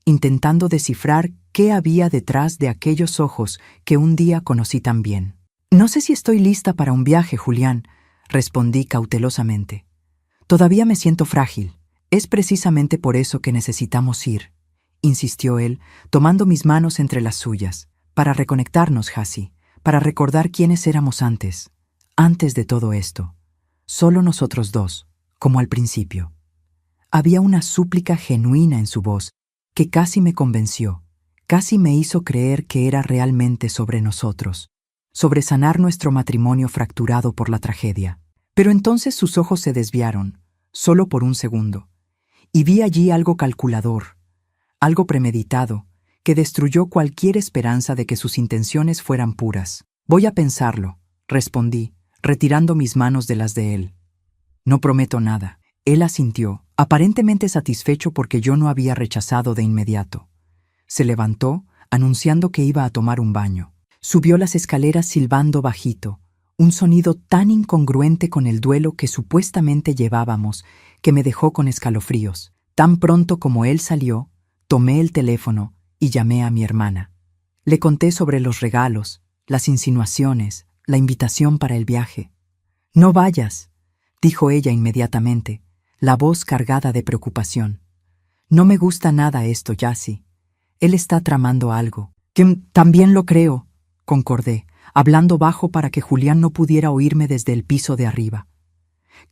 intentando descifrar qué había detrás de aquellos ojos que un día conocí tan bien. «No sé si estoy lista para un viaje, Julián», respondí cautelosamente. «Todavía me siento frágil. Es precisamente por eso que necesitamos ir», insistió él, tomando mis manos entre las suyas, «para reconectarnos, Hassie, para recordar quiénes éramos antes de todo esto. Solo nosotros dos, como al principio». Había una súplica genuina en su voz que casi me convenció, casi me hizo creer que era realmente sobre nosotros, sobre sanar nuestro matrimonio fracturado por la tragedia. Pero entonces sus ojos se desviaron, solo por un segundo, y vi allí algo calculador, algo premeditado, que destruyó cualquier esperanza de que sus intenciones fueran puras. «Voy a pensarlo», respondí, retirando mis manos de las de él. «No prometo nada». Él asintió, aparentemente satisfecho porque yo no había rechazado de inmediato. Se levantó, anunciando que iba a tomar un baño. Subió las escaleras silbando bajito, un sonido tan incongruente con el duelo que supuestamente llevábamos que me dejó con escalofríos. Tan pronto como él salió, tomé el teléfono y llamé a mi hermana. Le conté sobre los regalos, las insinuaciones, la invitación para el viaje. «No vayas», dijo ella inmediatamente, la voz cargada de preocupación. «No me gusta nada esto, Jassie. Él está tramando algo». «Que también lo creo», concordé, hablando bajo para que Julián no pudiera oírme desde el piso de arriba.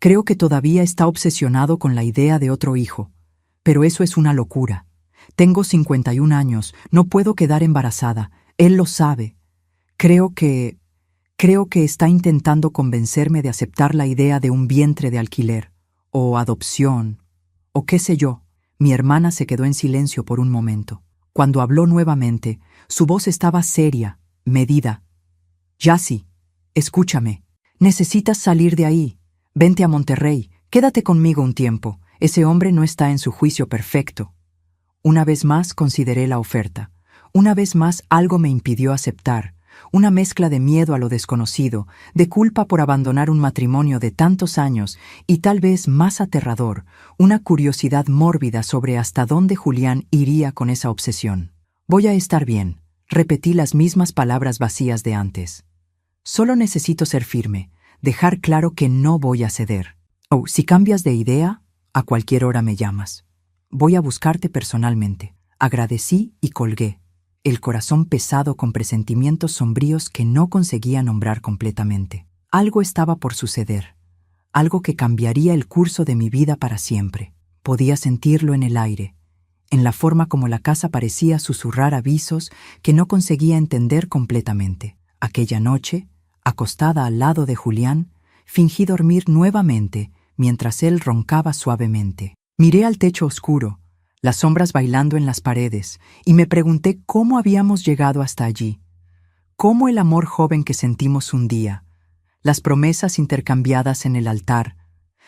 «Creo que todavía está obsesionado con la idea de otro hijo, pero eso es una locura. Tengo 51 años, no puedo quedar embarazada, él lo sabe. Creo que está intentando convencerme de aceptar la idea de un vientre de alquiler, o adopción, o qué sé yo. Mi hermana se quedó en silencio por un momento. Cuando habló nuevamente, su voz estaba seria, medida. Jassy, escúchame. Necesitas salir de ahí. Vente a Monterrey. Quédate conmigo un tiempo. Ese hombre no está en su juicio perfecto. Una vez más consideré la oferta. Una vez más algo me impidió aceptar. Una mezcla de miedo a lo desconocido, de culpa por abandonar un matrimonio de tantos años y tal vez más aterrador, una curiosidad mórbida sobre hasta dónde Julián iría con esa obsesión. Voy a estar bien. Repetí las mismas palabras vacías de antes. Solo necesito ser firme, dejar claro que no voy a ceder. Oh, si cambias de idea, a cualquier hora me llamas. Voy a buscarte personalmente. Agradecí y colgué, el corazón pesado con presentimientos sombríos que no conseguía nombrar completamente. Algo estaba por suceder, algo que cambiaría el curso de mi vida para siempre. Podía sentirlo en el aire, en la forma como la casa parecía susurrar avisos que no conseguía entender completamente. Aquella noche, acostada al lado de Julián, fingí dormir nuevamente mientras él roncaba suavemente. Miré al techo oscuro, las sombras bailando en las paredes, y me pregunté cómo habíamos llegado hasta allí. Cómo el amor joven que sentimos un día, las promesas intercambiadas en el altar,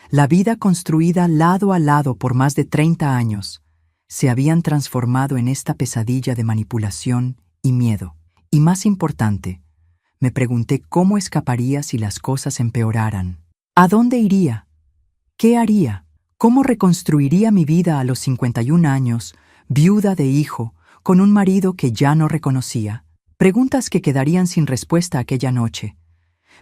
la vida construida lado a lado por más de 30 años, se habían transformado en esta pesadilla de manipulación y miedo. Y más importante, me pregunté cómo escaparía si las cosas empeoraran. ¿A dónde iría? ¿Qué haría? ¿Cómo reconstruiría mi vida a los 51 años, viuda de hijo, con un marido que ya no reconocía? Preguntas que quedarían sin respuesta aquella noche,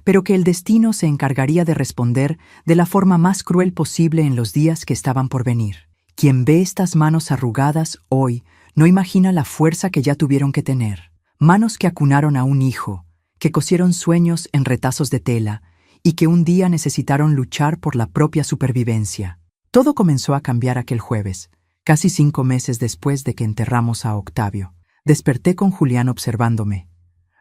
pero que el destino se encargaría de responder de la forma más cruel posible en los días que estaban por venir. Quien ve estas manos arrugadas hoy no imagina la fuerza que ya tuvieron que tener. Manos que acunaron a un hijo, que cosieron sueños en retazos de tela y que un día necesitaron luchar por la propia supervivencia. Todo comenzó a cambiar aquel jueves, casi 5 meses después de que enterramos a Octavio. Desperté con Julián observándome.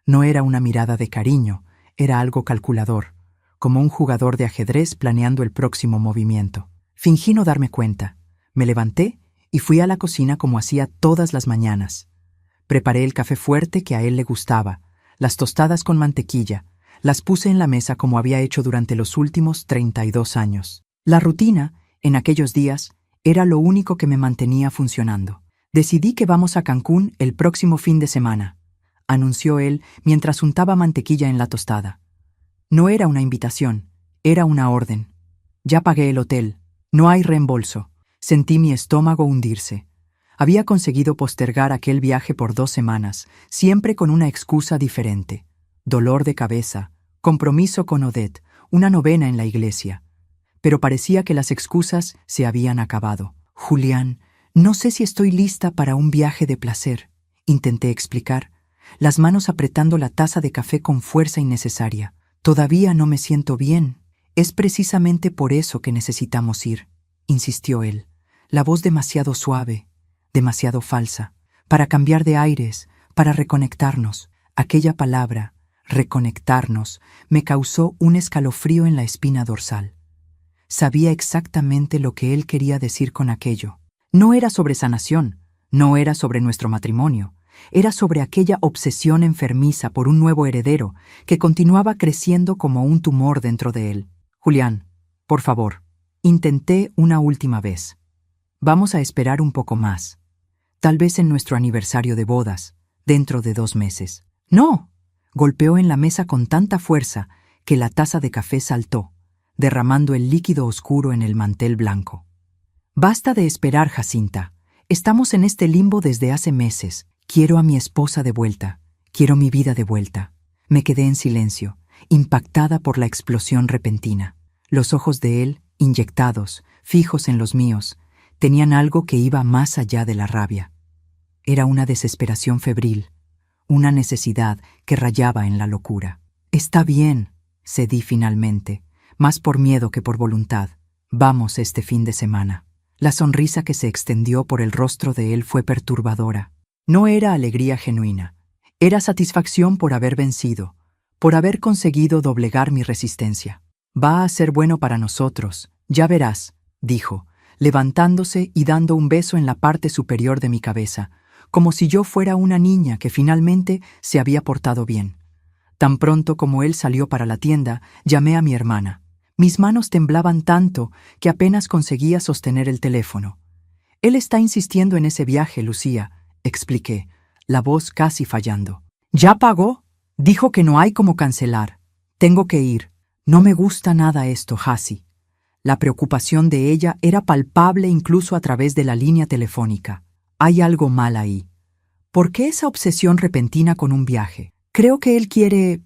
No era una mirada de cariño, era algo calculador, como un jugador de ajedrez planeando el próximo movimiento. Fingí no darme cuenta. Me levanté y fui a la cocina como hacía todas las mañanas. Preparé el café fuerte que a él le gustaba, las tostadas con mantequilla, las puse en la mesa como había hecho durante los últimos 32 años. La rutina, en aquellos días, era lo único que me mantenía funcionando. Decidí que vamos a Cancún el próximo fin de semana, anunció él mientras untaba mantequilla en la tostada. No era una invitación, era una orden. Ya pagué el hotel, no hay reembolso. Sentí mi estómago hundirse. Había conseguido postergar aquel viaje por 2 semanas, siempre con una excusa diferente. Dolor de cabeza, compromiso con Odette, una novena en la iglesia. Pero parecía que las excusas se habían acabado. Julián, no sé si estoy lista para un viaje de placer, intenté explicar, las manos apretando la taza de café con fuerza innecesaria. Todavía no me siento bien. Es precisamente por eso que necesitamos ir, insistió él, la voz demasiado suave, demasiado falsa, para cambiar de aires, para reconectarnos. Aquella palabra, reconectarnos, me causó un escalofrío en la espina dorsal. Sabía exactamente lo que él quería decir con aquello. No era sobre sanación, no era sobre nuestro matrimonio, era sobre aquella obsesión enfermiza por un nuevo heredero que continuaba creciendo como un tumor dentro de él. Julián, por favor, intenté una última vez. Vamos a esperar un poco más. Tal vez en nuestro aniversario de bodas, dentro de 2 meses. ¡No! Golpeó en la mesa con tanta fuerza que la taza de café saltó, derramando el líquido oscuro en el mantel blanco. Basta de esperar, Jacinta. Estamos en este limbo desde hace meses. Quiero a mi esposa de vuelta. Quiero mi vida de vuelta. Me quedé en silencio, impactada por la explosión repentina. Los ojos de él, inyectados, fijos en los míos, tenían algo que iba más allá de la rabia. Era una desesperación febril, una necesidad que rayaba en la locura. Está bien, cedí finalmente, más por miedo que por voluntad. Vamos este fin de semana. La sonrisa que se extendió por el rostro de él fue perturbadora. No era alegría genuina, era satisfacción por haber vencido, por haber conseguido doblegar mi resistencia. Va a ser bueno para nosotros, ya verás, dijo, levantándose y dando un beso en la parte superior de mi cabeza, como si yo fuera una niña que finalmente se había portado bien. Tan pronto como él salió para la tienda, llamé a mi hermana. Mis manos temblaban tanto que apenas conseguía sostener el teléfono. Él está insistiendo en ese viaje, Lucía, expliqué, la voz casi fallando. ¿Ya pagó? Dijo que no hay cómo cancelar. Tengo que ir. No me gusta nada esto, Jassi. La preocupación de ella era palpable incluso a través de la línea telefónica. Hay algo mal ahí. ¿Por qué esa obsesión repentina con un viaje? Creo que él quiere,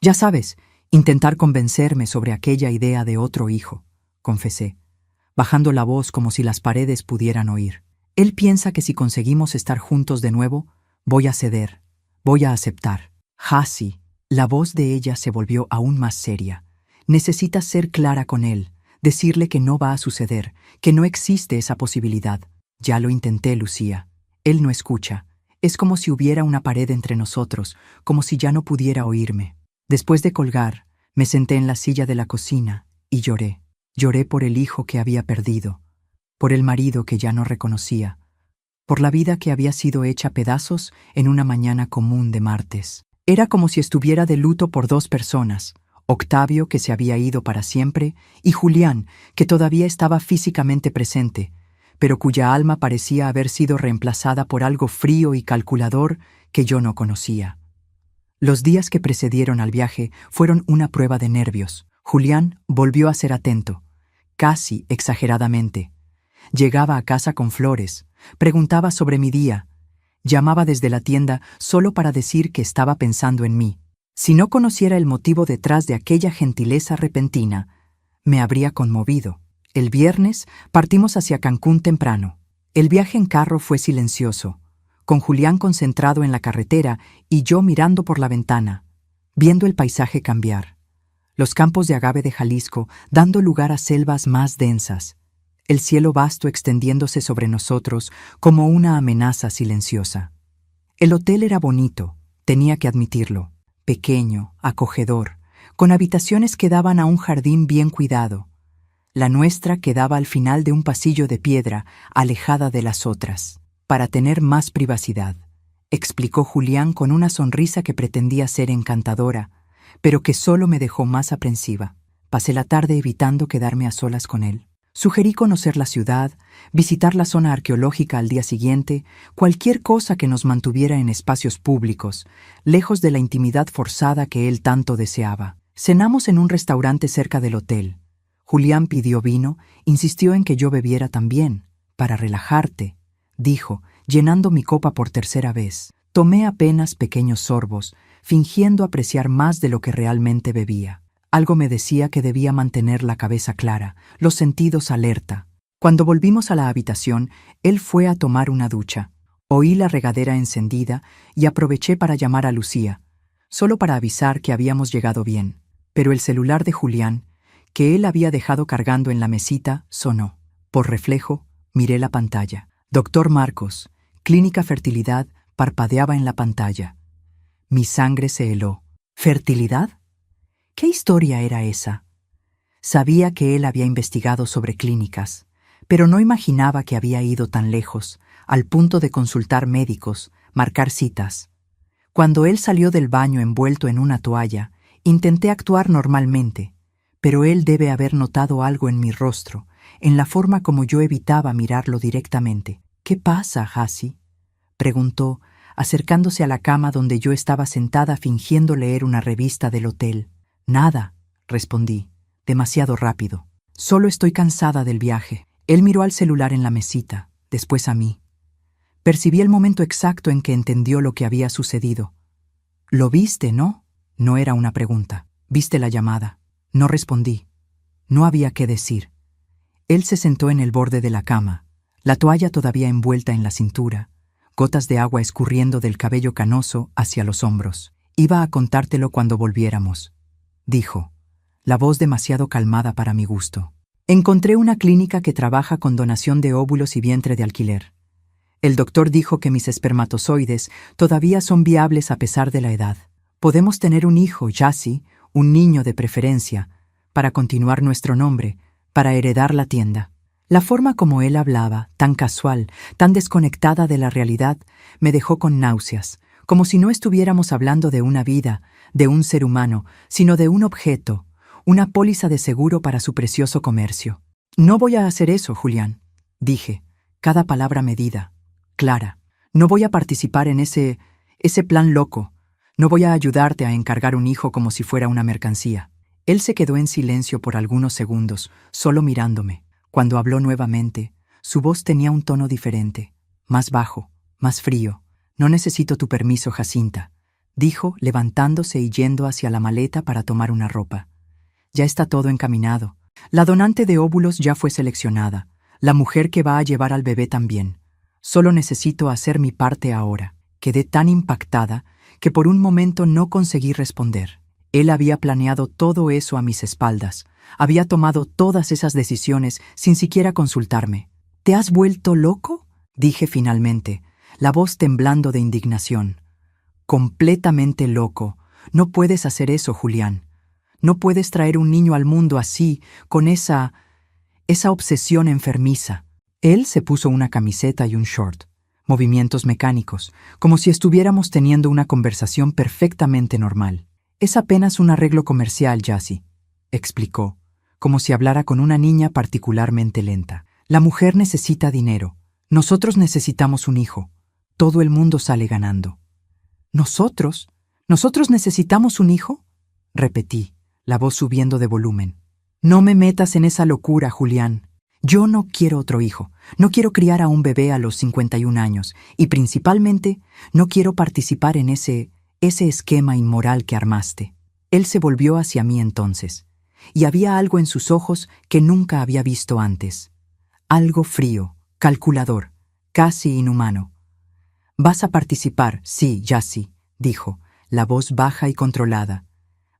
ya sabes, intentar convencerme sobre aquella idea de otro hijo, confesé, bajando la voz como si las paredes pudieran oír. Él piensa que si conseguimos estar juntos de nuevo, voy a ceder, voy a aceptar. Jassi, la voz de ella se volvió aún más seria. Necesitas ser clara con él, decirle que no va a suceder, que no existe esa posibilidad. Ya lo intenté, Lucía. Él no escucha. Es como si hubiera una pared entre nosotros, como si ya no pudiera oírme. Después de colgar, me senté en la silla de la cocina y lloré. Lloré por el hijo que había perdido, por el marido que ya no reconocía, por la vida que había sido hecha pedazos en una mañana común de martes. Era como si estuviera de luto por dos personas, Octavio, que se había ido para siempre, y Julián, que todavía estaba físicamente presente, pero cuya alma parecía haber sido reemplazada por algo frío y calculador que yo no conocía. Los días que precedieron al viaje fueron una prueba de nervios. Julián volvió a ser atento, casi exageradamente. Llegaba a casa con flores, preguntaba sobre mi día, llamaba desde la tienda solo para decir que estaba pensando en mí. Si no conociera el motivo detrás de aquella gentileza repentina, me habría conmovido. El viernes partimos hacia Cancún temprano. El viaje en carro fue silencioso, con Julián concentrado en la carretera y yo mirando por la ventana, viendo el paisaje cambiar. Los campos de agave de Jalisco dando lugar a selvas más densas, el cielo vasto extendiéndose sobre nosotros como una amenaza silenciosa. El hotel era bonito, tenía que admitirlo, pequeño, acogedor, con habitaciones que daban a un jardín bien cuidado. La nuestra quedaba al final de un pasillo de piedra, alejada de las otras, para tener más privacidad, explicó Julián con una sonrisa que pretendía ser encantadora, pero que solo me dejó más aprensiva. Pasé la tarde evitando quedarme a solas con él. Sugerí conocer la ciudad, visitar la zona arqueológica al día siguiente, cualquier cosa que nos mantuviera en espacios públicos, lejos de la intimidad forzada que él tanto deseaba. Cenamos en un restaurante cerca del hotel. Julián pidió vino, insistió en que yo bebiera también, para relajarte, dijo, llenando mi copa por tercera vez. Tomé apenas pequeños sorbos, fingiendo apreciar más de lo que realmente bebía. Algo me decía que debía mantener la cabeza clara, los sentidos alerta. Cuando volvimos a la habitación, él fue a tomar una ducha. Oí la regadera encendida y aproveché para llamar a Lucía, solo para avisar que habíamos llegado bien. Pero el celular de Julián, que él había dejado cargando en la mesita, sonó. Por reflejo, miré la pantalla. Doctor Marcos, Clínica Fertilidad, parpadeaba en la pantalla. Mi sangre se heló. ¿Fertilidad? ¿Qué historia era esa? Sabía que él había investigado sobre clínicas, pero no imaginaba que había ido tan lejos, al punto de consultar médicos, marcar citas. Cuando él salió del baño envuelto en una toalla, intenté actuar normalmente, pero él debe haber notado algo en mi rostro, en la forma como yo evitaba mirarlo directamente. ¿Qué pasa, Jassi?, preguntó, acercándose a la cama donde yo estaba sentada fingiendo leer una revista del hotel. Nada, respondí, demasiado rápido. Solo estoy cansada del viaje. Él miró al celular en la mesita, después a mí. Percibí el momento exacto en que entendió lo que había sucedido. ¿Lo viste, no? No era una pregunta. ¿Viste la llamada? No respondí. No había qué decir. Él se sentó en el borde de la cama, la toalla todavía envuelta en la cintura, gotas de agua escurriendo del cabello canoso hacia los hombros. Iba a contártelo cuando volviéramos, dijo, la voz demasiado calmada para mi gusto. Encontré una clínica que trabaja con donación de óvulos y vientre de alquiler. El doctor dijo que mis espermatozoides todavía son viables a pesar de la edad. Podemos tener un hijo, Jassi, un niño de preferencia, para continuar nuestro nombre, para heredar la tienda. La forma como él hablaba, tan casual, tan desconectada de la realidad, me dejó con náuseas, como si no estuviéramos hablando de una vida, de un ser humano, sino de un objeto, una póliza de seguro para su precioso comercio. No voy a hacer eso, Julián, dije, cada palabra medida, clara. No voy a participar en ese plan loco. No voy a ayudarte a encargar un hijo como si fuera una mercancía. Él se quedó en silencio por algunos segundos, solo mirándome. Cuando habló nuevamente, su voz tenía un tono diferente, más bajo, más frío. No necesito tu permiso, Jacinta, dijo, levantándose y yendo hacia la maleta para tomar una ropa. Ya está todo encaminado. La donante de óvulos ya fue seleccionada. La mujer que va a llevar al bebé también. Solo necesito hacer mi parte ahora. Quedé tan impactada que por un momento no conseguí responder. Él había planeado todo eso a mis espaldas. Había tomado todas esas decisiones sin siquiera consultarme. ¿Te has vuelto loco?, dije finalmente, la voz temblando de indignación. Completamente loco. No puedes hacer eso, Julián. No puedes traer un niño al mundo así, con esa obsesión enfermiza. Él se puso una camiseta y un short, movimientos mecánicos, como si estuviéramos teniendo una conversación perfectamente normal. Es apenas un arreglo comercial, Jassy, explicó, como si hablara con una niña particularmente lenta. La mujer necesita dinero. Nosotros necesitamos un hijo. Todo el mundo sale ganando. ¿Nosotros? ¿Nosotros necesitamos un hijo?, repetí, la voz subiendo de volumen. No me metas en esa locura, Julián. Yo no quiero otro hijo. No quiero criar a un bebé a los 51 años. Y principalmente, no quiero participar en ese esquema inmoral que armaste. Él se volvió hacia mí entonces, y había algo en sus ojos que nunca había visto antes. Algo frío, calculador, casi inhumano. «Vas a participar, sí, Jassy», dijo, la voz baja y controlada.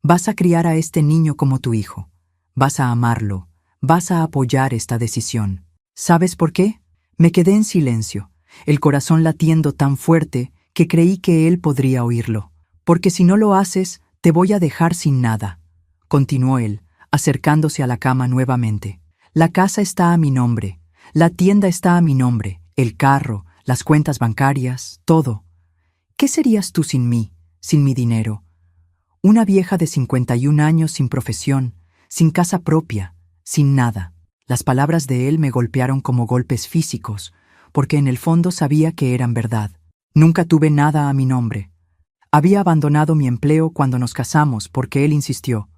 «Vas a criar a este niño como tu hijo. Vas a amarlo. Vas a apoyar esta decisión. ¿Sabes por qué?» Me quedé en silencio, el corazón latiendo tan fuerte que creí que él podría oírlo. «Porque si no lo haces, te voy a dejar sin nada», continuó él, acercándose a la cama nuevamente. «La casa está a mi nombre, la tienda está a mi nombre, el carro, las cuentas bancarias, todo. ¿Qué serías tú sin mí, sin mi dinero? Una vieja de 51 años sin profesión, sin casa propia, sin nada». Las palabras de él me golpearon como golpes físicos, porque en el fondo sabía que eran verdad. Nunca tuve nada a mi nombre. Había abandonado mi empleo cuando nos casamos porque él insistió.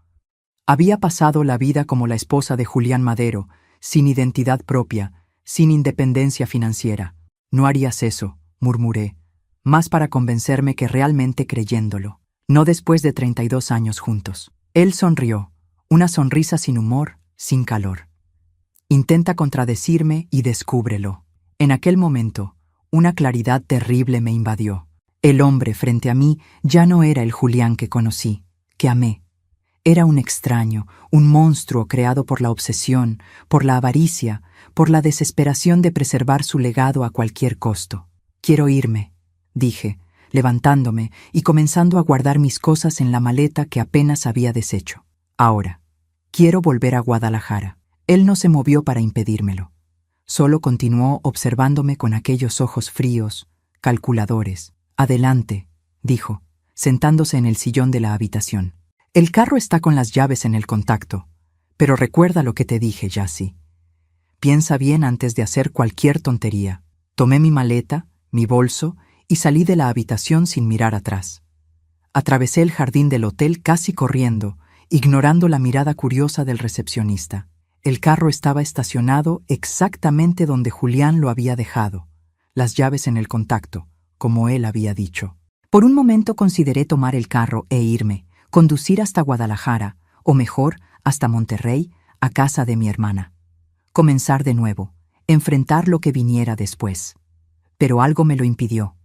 Había pasado la vida como la esposa de Julián Madero, sin identidad propia, sin independencia financiera. «No harías eso», murmuré, más para convencerme que realmente creyéndolo. No después de 32 años juntos. Él sonrió, una sonrisa sin humor, sin calor. Intenta contradecirme y descúbrelo. En aquel momento, una claridad terrible me invadió. El hombre frente a mí ya no era el Julián que conocí, que amé. Era un extraño, un monstruo creado por la obsesión, por la avaricia, por la desesperación de preservar su legado a cualquier costo. «Quiero irme», dije, levantándome y comenzando a guardar mis cosas en la maleta que apenas había deshecho. «Ahora, quiero volver a Guadalajara». Él no se movió para impedírmelo. Solo continuó observándome con aquellos ojos fríos, calculadores. «Adelante», dijo, sentándose en el sillón de la habitación. «El carro está con las llaves en el contacto, pero recuerda lo que te dije, Jassy. Piensa bien antes de hacer cualquier tontería». Tomé mi maleta, mi bolso, y salí de la habitación sin mirar atrás. Atravesé el jardín del hotel casi corriendo, ignorando la mirada curiosa del recepcionista. El carro estaba estacionado exactamente donde Julián lo había dejado, las llaves en el contacto, como él había dicho. Por un momento consideré tomar el carro e irme, conducir hasta Guadalajara, o mejor, hasta Monterrey, a casa de mi hermana. Comenzar de nuevo, enfrentar lo que viniera después. Pero algo me lo impidió.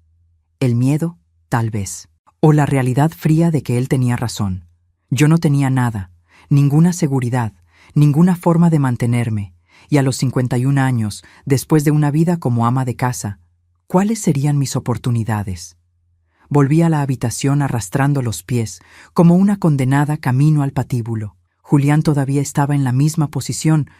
El miedo, tal vez. O la realidad fría de que él tenía razón. Yo no tenía nada, ninguna seguridad, ninguna forma de mantenerme, y a los 51 años, después de una vida como ama de casa, ¿cuáles serían mis oportunidades? Volví a la habitación arrastrando los pies, como una condenada camino al patíbulo. Julián todavía estaba en la misma posición,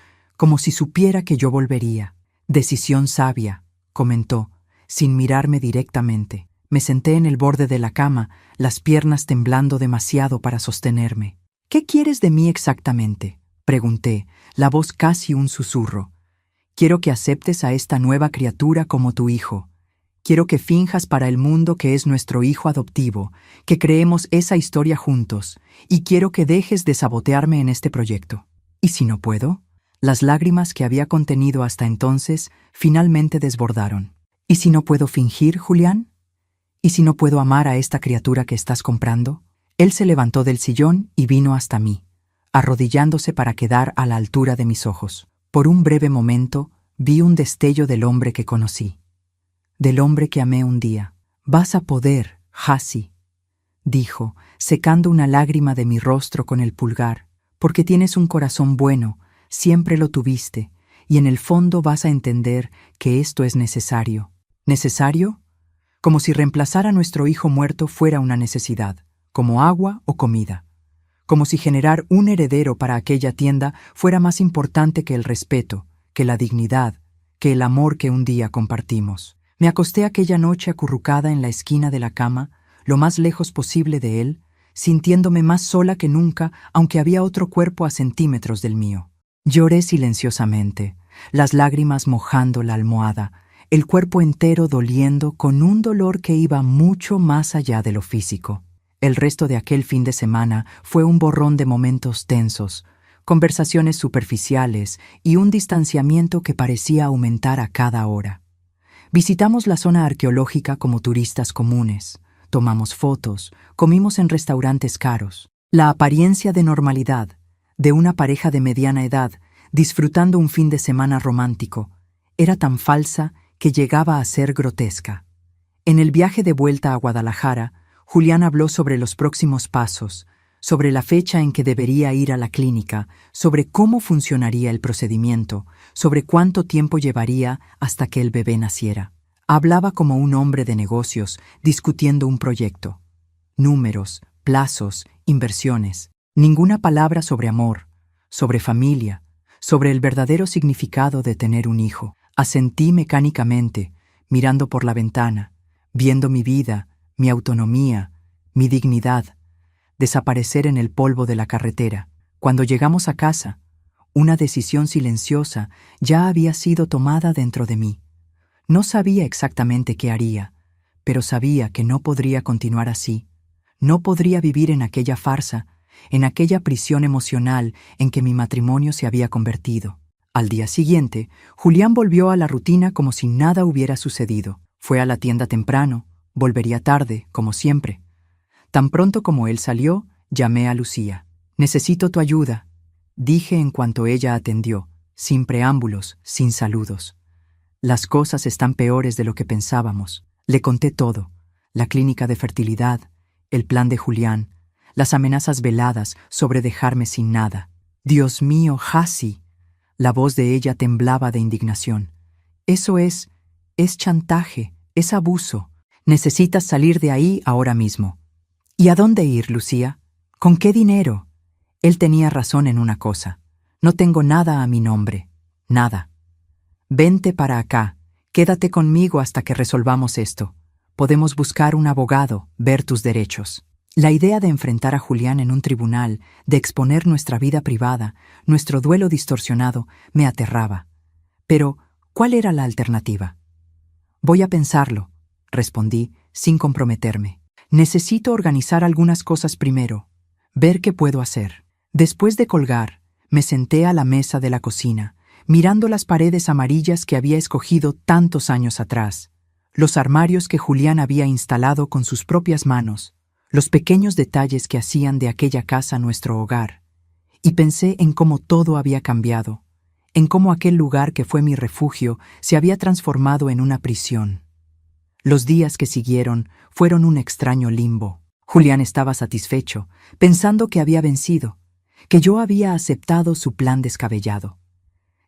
como si supiera que yo volvería. Decisión sabia, comentó, sin mirarme directamente. Me senté en el borde de la cama, las piernas temblando demasiado para sostenerme. ¿Qué quieres de mí exactamente?, pregunté, la voz casi un susurro. Quiero que aceptes a esta nueva criatura como tu hijo. Quiero que finjas para el mundo que es nuestro hijo adoptivo, que creemos esa historia juntos, y quiero que dejes de sabotearme en este proyecto. ¿Y si no puedo? Las lágrimas que había contenido hasta entonces finalmente desbordaron. ¿Y si no puedo fingir, Julián? ¿Y si no puedo amar a esta criatura que estás comprando? Él se levantó del sillón y vino hasta mí, arrodillándose para quedar a la altura de mis ojos. Por un breve momento vi un destello del hombre que conocí, del hombre que amé un día. «Vas a poder, Hassi», dijo, secando una lágrima de mi rostro con el pulgar, «porque tienes un corazón bueno, siempre lo tuviste, y en el fondo vas a entender que esto es necesario». ¿Necesario? Como si reemplazar a nuestro hijo muerto fuera una necesidad, como agua o comida. Como si generar un heredero para aquella tienda fuera más importante que el respeto, que la dignidad, que el amor que un día compartimos. Me acosté aquella noche acurrucada en la esquina de la cama, lo más lejos posible de él, sintiéndome más sola que nunca, aunque había otro cuerpo a centímetros del mío. Lloré silenciosamente, las lágrimas mojando la almohada, el cuerpo entero doliendo con un dolor que iba mucho más allá de lo físico. El resto de aquel fin de semana fue un borrón de momentos tensos, conversaciones superficiales y un distanciamiento que parecía aumentar a cada hora. Visitamos la zona arqueológica como turistas comunes, tomamos fotos, comimos en restaurantes caros. La apariencia de normalidad de una pareja de mediana edad disfrutando un fin de semana romántico era tan falsa que llegaba a ser grotesca. En el viaje de vuelta a Guadalajara, Julián habló sobre los próximos pasos, sobre la fecha en que debería ir a la clínica, sobre cómo funcionaría el procedimiento, sobre cuánto tiempo llevaría hasta que el bebé naciera. Hablaba como un hombre de negocios, discutiendo un proyecto. Números, plazos, inversiones. Ninguna palabra sobre amor, sobre familia, sobre el verdadero significado de tener un hijo. Asentí mecánicamente, mirando por la ventana, viendo mi vida, mi autonomía, mi dignidad, desaparecer en el polvo de la carretera. Cuando llegamos a casa, una decisión silenciosa ya había sido tomada dentro de mí. No sabía exactamente qué haría, pero sabía que no podría continuar así. No podría vivir en aquella farsa, en aquella prisión emocional en que mi matrimonio se había convertido. Al día siguiente, Julián volvió a la rutina como si nada hubiera sucedido. Fue a la tienda temprano, volvería tarde, como siempre. Tan pronto como él salió, llamé a Lucía. «Necesito tu ayuda», dije en cuanto ella atendió, sin preámbulos, sin saludos. «Las cosas están peores de lo que pensábamos». Le conté todo, la clínica de fertilidad, el plan de Julián, las amenazas veladas sobre dejarme sin nada. «Dios mío, Hassi», la voz de ella temblaba de indignación. «Eso es chantaje, es abuso. Necesitas salir de ahí ahora mismo». «¿Y a dónde ir, Lucía? ¿Con qué dinero?» Él tenía razón en una cosa. No tengo nada a mi nombre. Nada. «Vente para acá. Quédate conmigo hasta que resolvamos esto. Podemos buscar un abogado, ver tus derechos». La idea de enfrentar a Julián en un tribunal, de exponer nuestra vida privada, nuestro duelo distorsionado, me aterraba. Pero, ¿cuál era la alternativa? «Voy a pensarlo», respondí, sin comprometerme. «Necesito organizar algunas cosas primero, ver qué puedo hacer». Después de colgar, me senté a la mesa de la cocina, mirando las paredes amarillas que había escogido tantos años atrás, los armarios que Julián había instalado con sus propias manos, los pequeños detalles que hacían de aquella casa nuestro hogar, y pensé en cómo todo había cambiado, en cómo aquel lugar que fue mi refugio se había transformado en una prisión. Los días que siguieron fueron un extraño limbo. Julián estaba satisfecho, pensando que había vencido, que yo había aceptado su plan descabellado.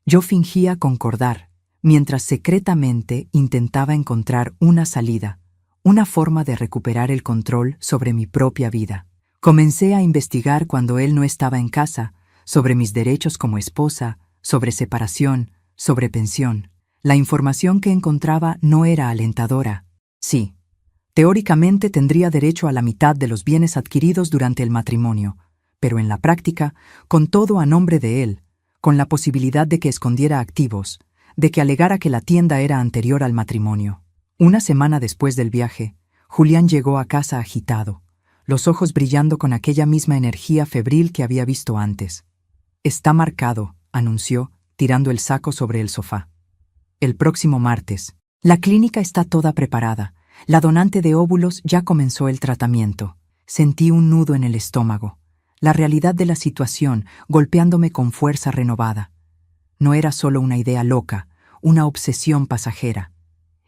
Yo fingía concordar, mientras secretamente intentaba encontrar una salida, una forma de recuperar el control sobre mi propia vida. Comencé a investigar cuando él no estaba en casa, sobre mis derechos como esposa, sobre separación, sobre pensión. La información que encontraba no era alentadora. Sí, teóricamente tendría derecho a la mitad de los bienes adquiridos durante el matrimonio, pero en la práctica, con todo a nombre de él, con la posibilidad de que escondiera activos, de que alegara que la tienda era anterior al matrimonio. Una semana después del viaje, Julián llegó a casa agitado, los ojos brillando con aquella misma energía febril que había visto antes. «Está marcado», anunció, tirando el saco sobre el sofá. «El próximo martes. La clínica está toda preparada. La donante de óvulos ya comenzó el tratamiento». Sentí un nudo en el estómago, la realidad de la situación golpeándome con fuerza renovada. No era solo una idea loca, una obsesión pasajera.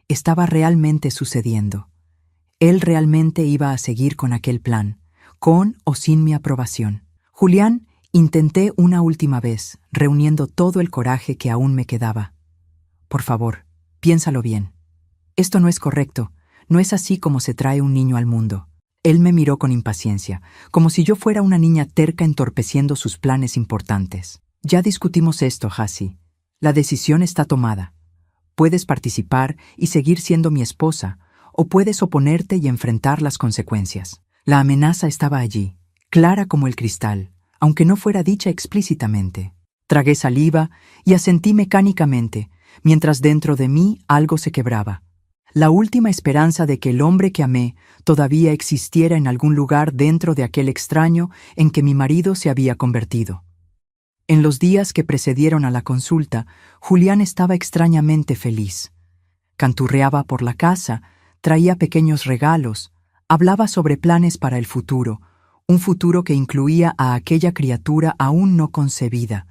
Estaba realmente sucediendo. Él realmente iba a seguir con aquel plan, con o sin mi aprobación. «Julián», intenté una última vez, reuniendo todo el coraje que aún me quedaba. «Por favor, piénsalo bien. Esto no es correcto, no es así como se trae un niño al mundo». Él me miró con impaciencia, como si yo fuera una niña terca entorpeciendo sus planes importantes. «Ya discutimos esto, Jassi. La decisión está tomada. Puedes participar y seguir siendo mi esposa, o puedes oponerte y enfrentar las consecuencias». La amenaza estaba allí, clara como el cristal, aunque no fuera dicha explícitamente. Tragué saliva y asentí mecánicamente, mientras dentro de mí algo se quebraba. La última esperanza de que el hombre que amé todavía existiera en algún lugar dentro de aquel extraño en que mi marido se había convertido. En los días que precedieron a la consulta, Julián estaba extrañamente feliz. Canturreaba por la casa, traía pequeños regalos, hablaba sobre planes para el futuro, un futuro que incluía a aquella criatura aún no concebida,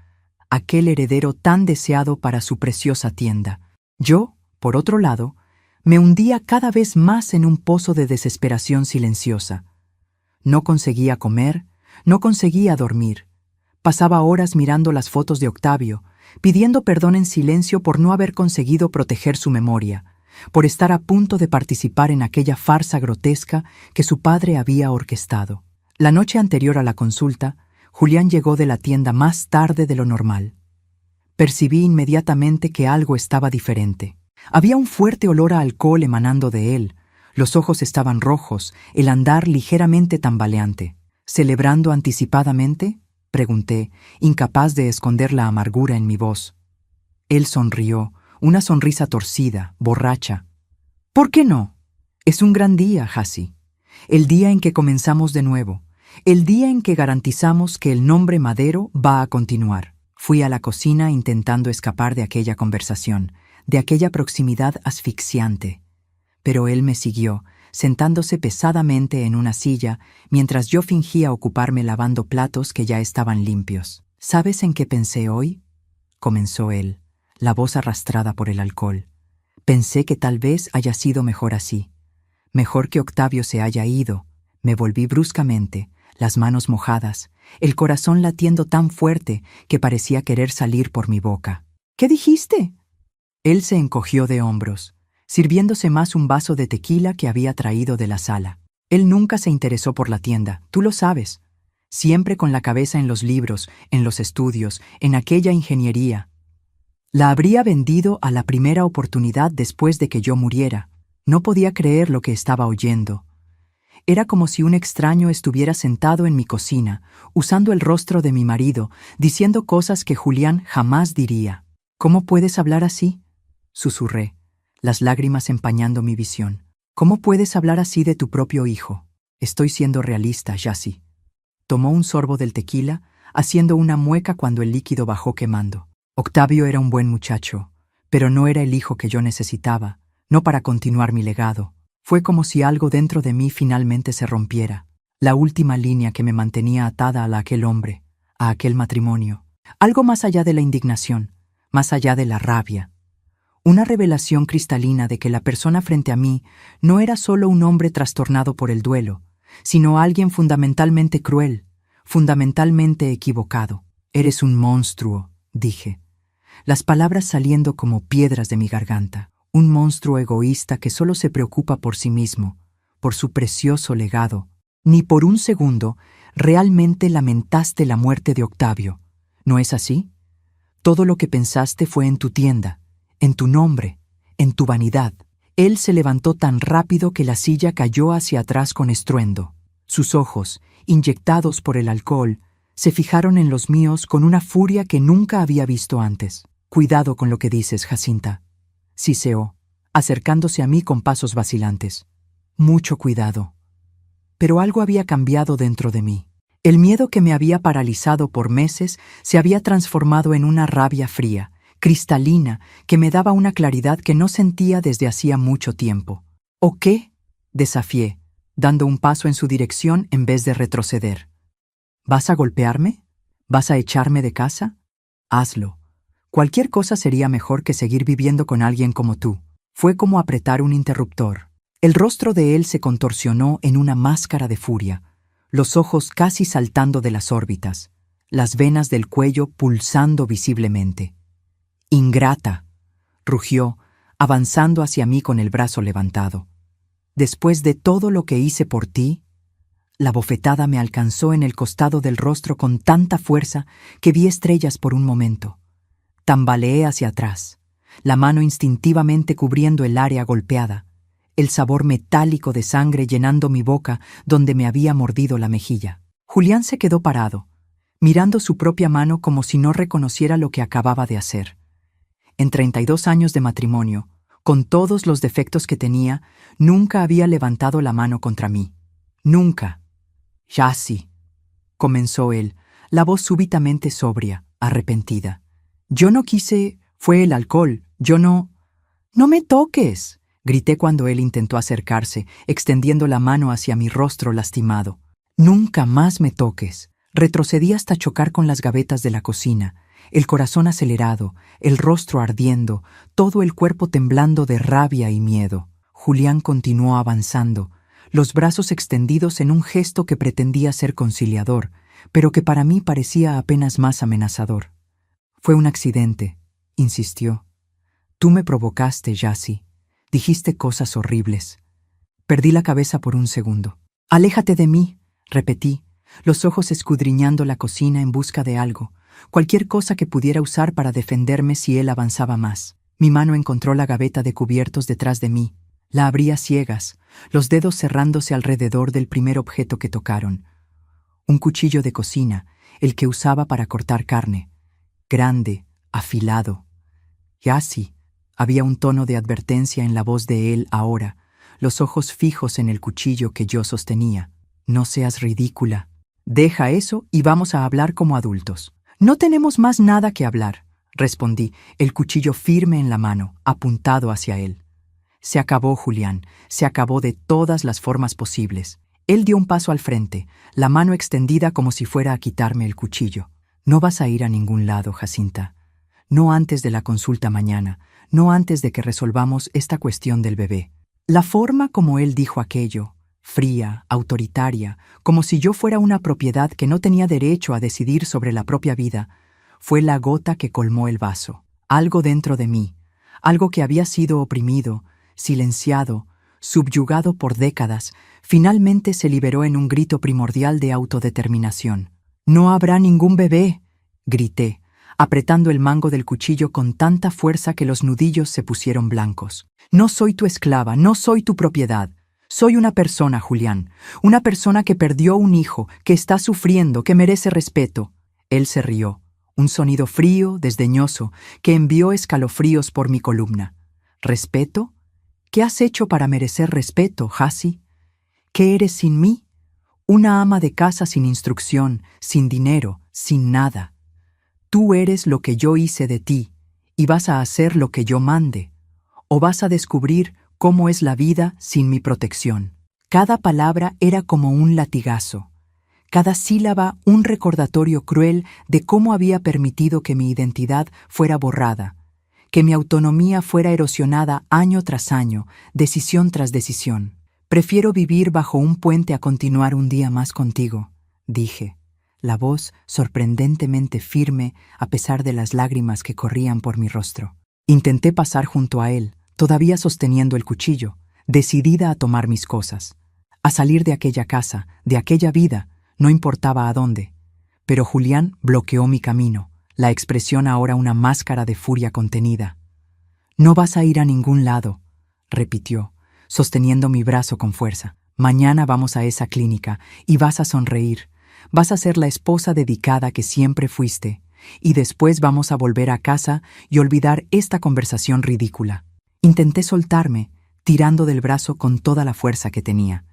aquel heredero tan deseado para su preciosa tienda. Yo, por otro lado, me hundía cada vez más en un pozo de desesperación silenciosa. No conseguía comer, no conseguía dormir. Pasaba horas mirando las fotos de Octavio, pidiendo perdón en silencio por no haber conseguido proteger su memoria, por estar a punto de participar en aquella farsa grotesca que su padre había orquestado. La noche anterior a la consulta, Julián llegó de la tienda más tarde de lo normal. Percibí inmediatamente que algo estaba diferente. Había un fuerte olor a alcohol emanando de él, los ojos estaban rojos, el andar ligeramente tambaleante. «¿Celebrando anticipadamente?», pregunté, incapaz de esconder la amargura en mi voz. Él sonrió, una sonrisa torcida, borracha. «¿Por qué no? Es un gran día, Jassi. El día en que comenzamos de nuevo, el día en que garantizamos que el nombre Madero va a continuar». Fui a la cocina intentando escapar de aquella conversación, de aquella proximidad asfixiante. Pero él me siguió, sentándose pesadamente en una silla, mientras yo fingía ocuparme lavando platos que ya estaban limpios. «¿Sabes en qué pensé hoy?», comenzó él, la voz arrastrada por el alcohol. «Pensé que tal vez haya sido mejor así. Mejor que Octavio se haya ido». Me volví bruscamente, las manos mojadas, el corazón latiendo tan fuerte que parecía querer salir por mi boca. «¿Qué dijiste?». Él se encogió de hombros, sirviéndose más un vaso de tequila que había traído de la sala. Él nunca se interesó por la tienda, tú lo sabes. Siempre con la cabeza en los libros, en los estudios, en aquella ingeniería. La habría vendido a la primera oportunidad después de que yo muriera. No podía creer lo que estaba oyendo. Era como si un extraño estuviera sentado en mi cocina, usando el rostro de mi marido, diciendo cosas que Julián jamás diría. «¿Cómo puedes hablar así?», susurré, las lágrimas empañando mi visión. «¿Cómo puedes hablar así de tu propio hijo?». «Estoy siendo realista, Jassi». Tomó un sorbo del tequila, haciendo una mueca cuando el líquido bajó quemando. «Octavio era un buen muchacho, pero no era el hijo que yo necesitaba, no para continuar mi legado». Fue como si algo dentro de mí finalmente se rompiera, la última línea que me mantenía atada a aquel hombre, a aquel matrimonio. Algo más allá de la indignación, más allá de la rabia. Una revelación cristalina de que la persona frente a mí no era solo un hombre trastornado por el duelo, sino alguien fundamentalmente cruel, fundamentalmente equivocado. «Eres un monstruo», dije, las palabras saliendo como piedras de mi garganta. «Un monstruo egoísta que solo se preocupa por sí mismo, por su precioso legado. Ni por un segundo realmente lamentaste la muerte de Octavio, ¿no es así? Todo lo que pensaste fue en tu tienda, en tu nombre, en tu vanidad. Él se levantó tan rápido que la silla cayó hacia atrás con estruendo. Sus ojos, inyectados por el alcohol, se fijaron en los míos con una furia que nunca había visto antes. «Cuidado con lo que dices, Jacinta», siseó, acercándose a mí con pasos vacilantes. «Mucho cuidado». Pero algo había cambiado dentro de mí. El miedo que me había paralizado por meses se había transformado en una rabia fría, cristalina, que me daba una claridad que no sentía desde hacía mucho tiempo. «¿O qué?», desafié, dando un paso en su dirección en vez de retroceder. «¿Vas a golpearme? ¿Vas a echarme de casa? Hazlo. Cualquier cosa sería mejor que seguir viviendo con alguien como tú». Fue como apretar un interruptor. El rostro de él se contorsionó en una máscara de furia, los ojos casi saltando de las órbitas, las venas del cuello pulsando visiblemente. «Ingrata», rugió, avanzando hacia mí con el brazo levantado. «Después de todo lo que hice por ti». La bofetada me alcanzó en el costado del rostro con tanta fuerza que vi estrellas por un momento. Tambaleé hacia atrás, la mano instintivamente cubriendo el área golpeada, el sabor metálico de sangre llenando mi boca donde me había mordido la mejilla. Julián se quedó parado, mirando su propia mano como si no reconociera lo que acababa de hacer. En 32 años de matrimonio, con todos los defectos que tenía, nunca había levantado la mano contra mí. Nunca. «Jacy», comenzó él, la voz súbitamente sobria, arrepentida. «Yo no quise, fue el alcohol, yo no...» «¡No me toques!», grité cuando él intentó acercarse, extendiendo la mano hacia mi rostro lastimado. «Nunca más me toques». Retrocedí hasta chocar con las gavetas de la cocina, el corazón acelerado, el rostro ardiendo, todo el cuerpo temblando de rabia y miedo. Julián continuó avanzando, los brazos extendidos en un gesto que pretendía ser conciliador, pero que para mí parecía apenas más amenazador. «Fue un accidente», insistió. «Tú me provocaste, Jacy. Dijiste cosas horribles». Perdí la cabeza por un segundo. «Aléjate de mí», repetí, los ojos escudriñando la cocina en busca de algo, cualquier cosa que pudiera usar para defenderme si él avanzaba más. Mi mano encontró la gaveta de cubiertos detrás de mí. La abrí a ciegas, los dedos cerrándose alrededor del primer objeto que tocaron. Un cuchillo de cocina, el que usaba para cortar carne. Grande, afilado. «Jacy», había un tono de advertencia en la voz de él ahora, los ojos fijos en el cuchillo que yo sostenía. «No seas ridícula. Deja eso y vamos a hablar como adultos». «No tenemos más nada que hablar», respondí, el cuchillo firme en la mano, apuntado hacia él. «Se acabó, Julián, se acabó de todas las formas posibles». Él dio un paso al frente, la mano extendida como si fuera a quitarme el cuchillo. «No vas a ir a ningún lado, Jacinta. No antes de la consulta mañana, no antes de que resolvamos esta cuestión del bebé». La forma como él dijo aquello, fría, autoritaria, como si yo fuera una propiedad que no tenía derecho a decidir sobre la propia vida, fue la gota que colmó el vaso. Algo dentro de mí, algo que había sido oprimido, silenciado, subyugado por décadas, finalmente se liberó en un grito primordial de autodeterminación. «No habrá ningún bebé», grité, apretando el mango del cuchillo con tanta fuerza que los nudillos se pusieron blancos. «No soy tu esclava, no soy tu propiedad. Soy una persona, Julián, una persona que perdió un hijo, que está sufriendo, que merece respeto». Él se rió, un sonido frío, desdeñoso, que envió escalofríos por mi columna. «¿Respeto? ¿Qué has hecho para merecer respeto, Jacy? ¿Qué eres sin mí? Una ama de casa sin instrucción, sin dinero, sin nada. Tú eres lo que yo hice de ti, y vas a hacer lo que yo mande, o vas a descubrir cómo es la vida sin mi protección». Cada palabra era como un latigazo, cada sílaba un recordatorio cruel de cómo había permitido que mi identidad fuera borrada, que mi autonomía fuera erosionada año tras año, decisión tras decisión. «Prefiero vivir bajo un puente a continuar un día más contigo», dije, la voz sorprendentemente firme a pesar de las lágrimas que corrían por mi rostro. Intenté pasar junto a él, todavía sosteniendo el cuchillo, decidida a tomar mis cosas, a salir de aquella casa, de aquella vida, no importaba a dónde. Pero Julián bloqueó mi camino, la expresión ahora una máscara de furia contenida. «No vas a ir a ningún lado», repitió, sosteniendo mi brazo con fuerza. «Mañana vamos a esa clínica y vas a sonreír. Vas a ser la esposa dedicada que siempre fuiste. Y después vamos a volver a casa y olvidar esta conversación ridícula». Intenté soltarme, tirando del brazo con toda la fuerza que tenía.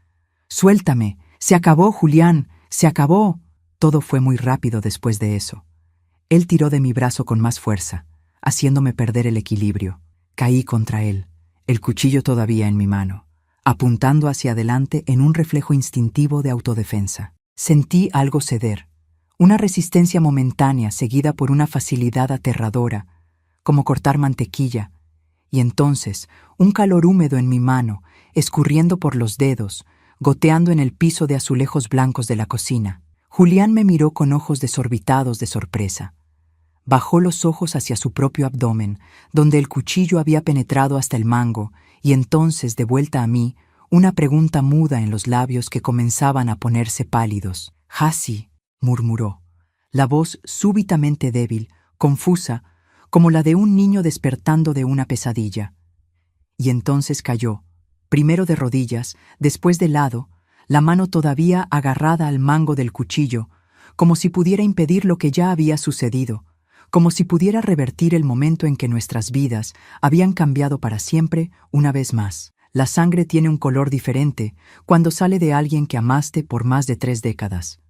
«Suéltame. Se acabó, Julián. Se acabó». Todo fue muy rápido después de eso. Él tiró de mi brazo con más fuerza, haciéndome perder el equilibrio. Caí contra él, el cuchillo todavía en mi mano, apuntando hacia adelante en un reflejo instintivo de autodefensa. Sentí algo ceder, una resistencia momentánea seguida por una facilidad aterradora, como cortar mantequilla, y entonces un calor húmedo en mi mano, escurriendo por los dedos, goteando en el piso de azulejos blancos de la cocina. Julián me miró con ojos desorbitados de sorpresa. Bajó los ojos hacia su propio abdomen, donde el cuchillo había penetrado hasta el mango, y entonces, de vuelta a mí, una pregunta muda en los labios que comenzaban a ponerse pálidos. «Jassi», murmuró, la voz súbitamente débil, confusa, como la de un niño despertando de una pesadilla. Y entonces cayó, primero de rodillas, después de lado, la mano todavía agarrada al mango del cuchillo, como si pudiera impedir lo que ya había sucedido, como si pudiera revertir el momento en que nuestras vidas habían cambiado para siempre una vez más. La sangre tiene un color diferente cuando sale de alguien que amaste por más de 3 décadas.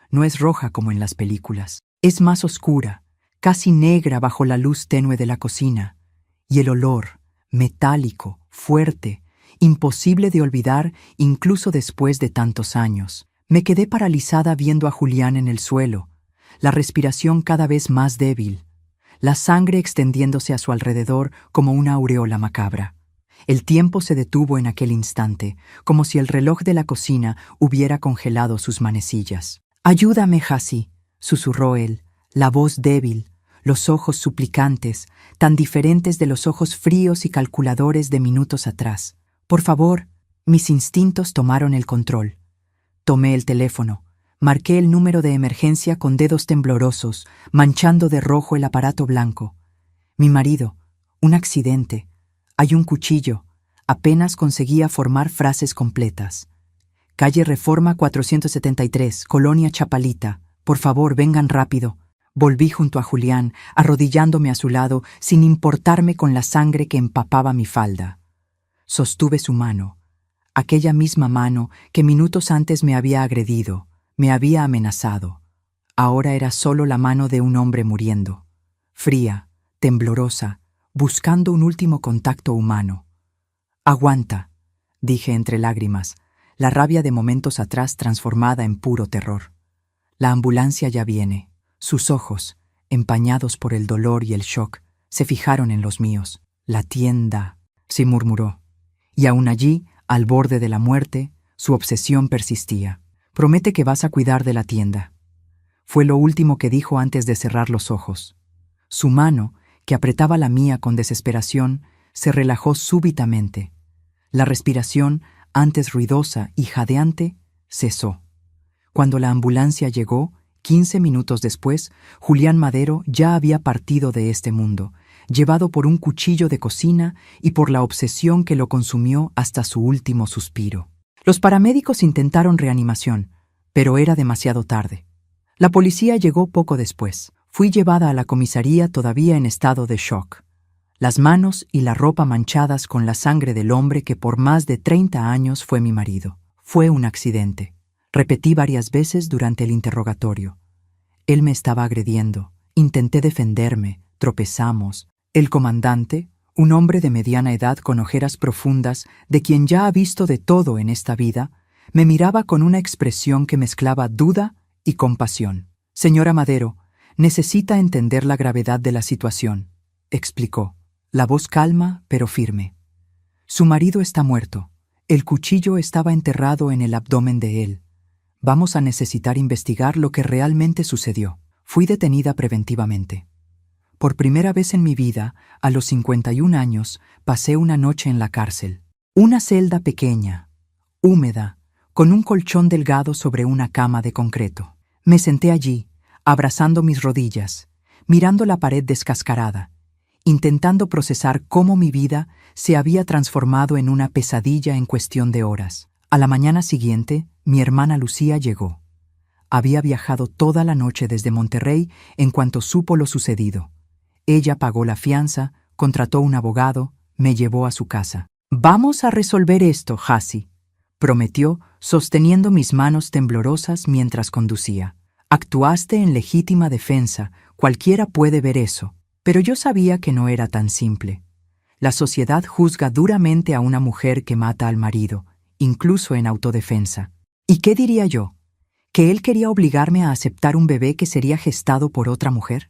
No es roja como en las películas, es más oscura, casi negra bajo la luz tenue de la cocina, y el olor, metálico, fuerte, imposible de olvidar incluso después de tantos años. Me quedé paralizada viendo a Julián en el suelo, la respiración cada vez más débil, la sangre extendiéndose a su alrededor como una aureola macabra. El tiempo se detuvo en aquel instante, como si el reloj de la cocina hubiera congelado sus manecillas. «Ayúdame, Jassi», susurró él, la voz débil, los ojos suplicantes, tan diferentes de los ojos fríos y calculadores de minutos atrás. «Por favor». Mis instintos tomaron el control. Tomé el teléfono, marqué el número de emergencia con dedos temblorosos, manchando de rojo el aparato blanco. «Mi marido, un accidente, hay un cuchillo». Apenas conseguía formar frases completas. «Calle Reforma 473, Colonia Chapalita. Por favor, vengan rápido». Volví junto a Julián, arrodillándome a su lado, sin importarme con la sangre que empapaba mi falda. Sostuve su mano, aquella misma mano que minutos antes me había agredido, me había amenazado. Ahora era solo la mano de un hombre muriendo, fría, temblorosa, buscando un último contacto humano. «Aguanta», dije entre lágrimas, la rabia de momentos atrás transformada en puro terror. «La ambulancia ya viene». Sus ojos, empañados por el dolor y el shock, se fijaron en los míos. «La tienda», sí murmuró. Y aún allí, al borde de la muerte, su obsesión persistía. «Promete que vas a cuidar de la tienda». Fue lo último que dijo antes de cerrar los ojos. Su mano, que apretaba la mía con desesperación, se relajó súbitamente. La respiración, antes ruidosa y jadeante, cesó. Cuando la ambulancia llegó, 15 minutos después, Julián Madero ya había partido de este mundo, llevado por un cuchillo de cocina y por la obsesión que lo consumió hasta su último suspiro. Los paramédicos intentaron reanimación, pero era demasiado tarde. La policía llegó poco después. Fui llevada a la comisaría todavía en estado de shock. Las manos y la ropa manchadas con la sangre del hombre que por más de 30 años fue mi marido. Fue un accidente. Repetí varias veces durante el interrogatorio. Él me estaba agrediendo. Intenté defenderme. Tropezamos. El comandante, un hombre de mediana edad con ojeras profundas, de quien ya ha visto de todo en esta vida, me miraba con una expresión que mezclaba duda y compasión. «Señora Madero, necesita entender la gravedad de la situación», explicó, la voz calma pero firme. «Su marido está muerto. El cuchillo estaba enterrado en el abdomen de él. Vamos a necesitar investigar lo que realmente sucedió». Fui detenida preventivamente. Por primera vez en mi vida, a los 51 años, pasé una noche en la cárcel. Una celda pequeña, húmeda, con un colchón delgado sobre una cama de concreto. Me senté allí, abrazando mis rodillas, mirando la pared descascarada, intentando procesar cómo mi vida se había transformado en una pesadilla en cuestión de horas. A la mañana siguiente, mi hermana Lucía llegó. Había viajado toda la noche desde Monterrey en cuanto supo lo sucedido. Ella pagó la fianza, contrató un abogado, me llevó a su casa. «Vamos a resolver esto, Jacy», prometió, sosteniendo mis manos temblorosas mientras conducía. «Actuaste en legítima defensa, cualquiera puede ver eso». Pero yo sabía que no era tan simple. La sociedad juzga duramente a una mujer que mata al marido, incluso en autodefensa. ¿Y qué diría yo? ¿Que él quería obligarme a aceptar un bebé que sería gestado por otra mujer?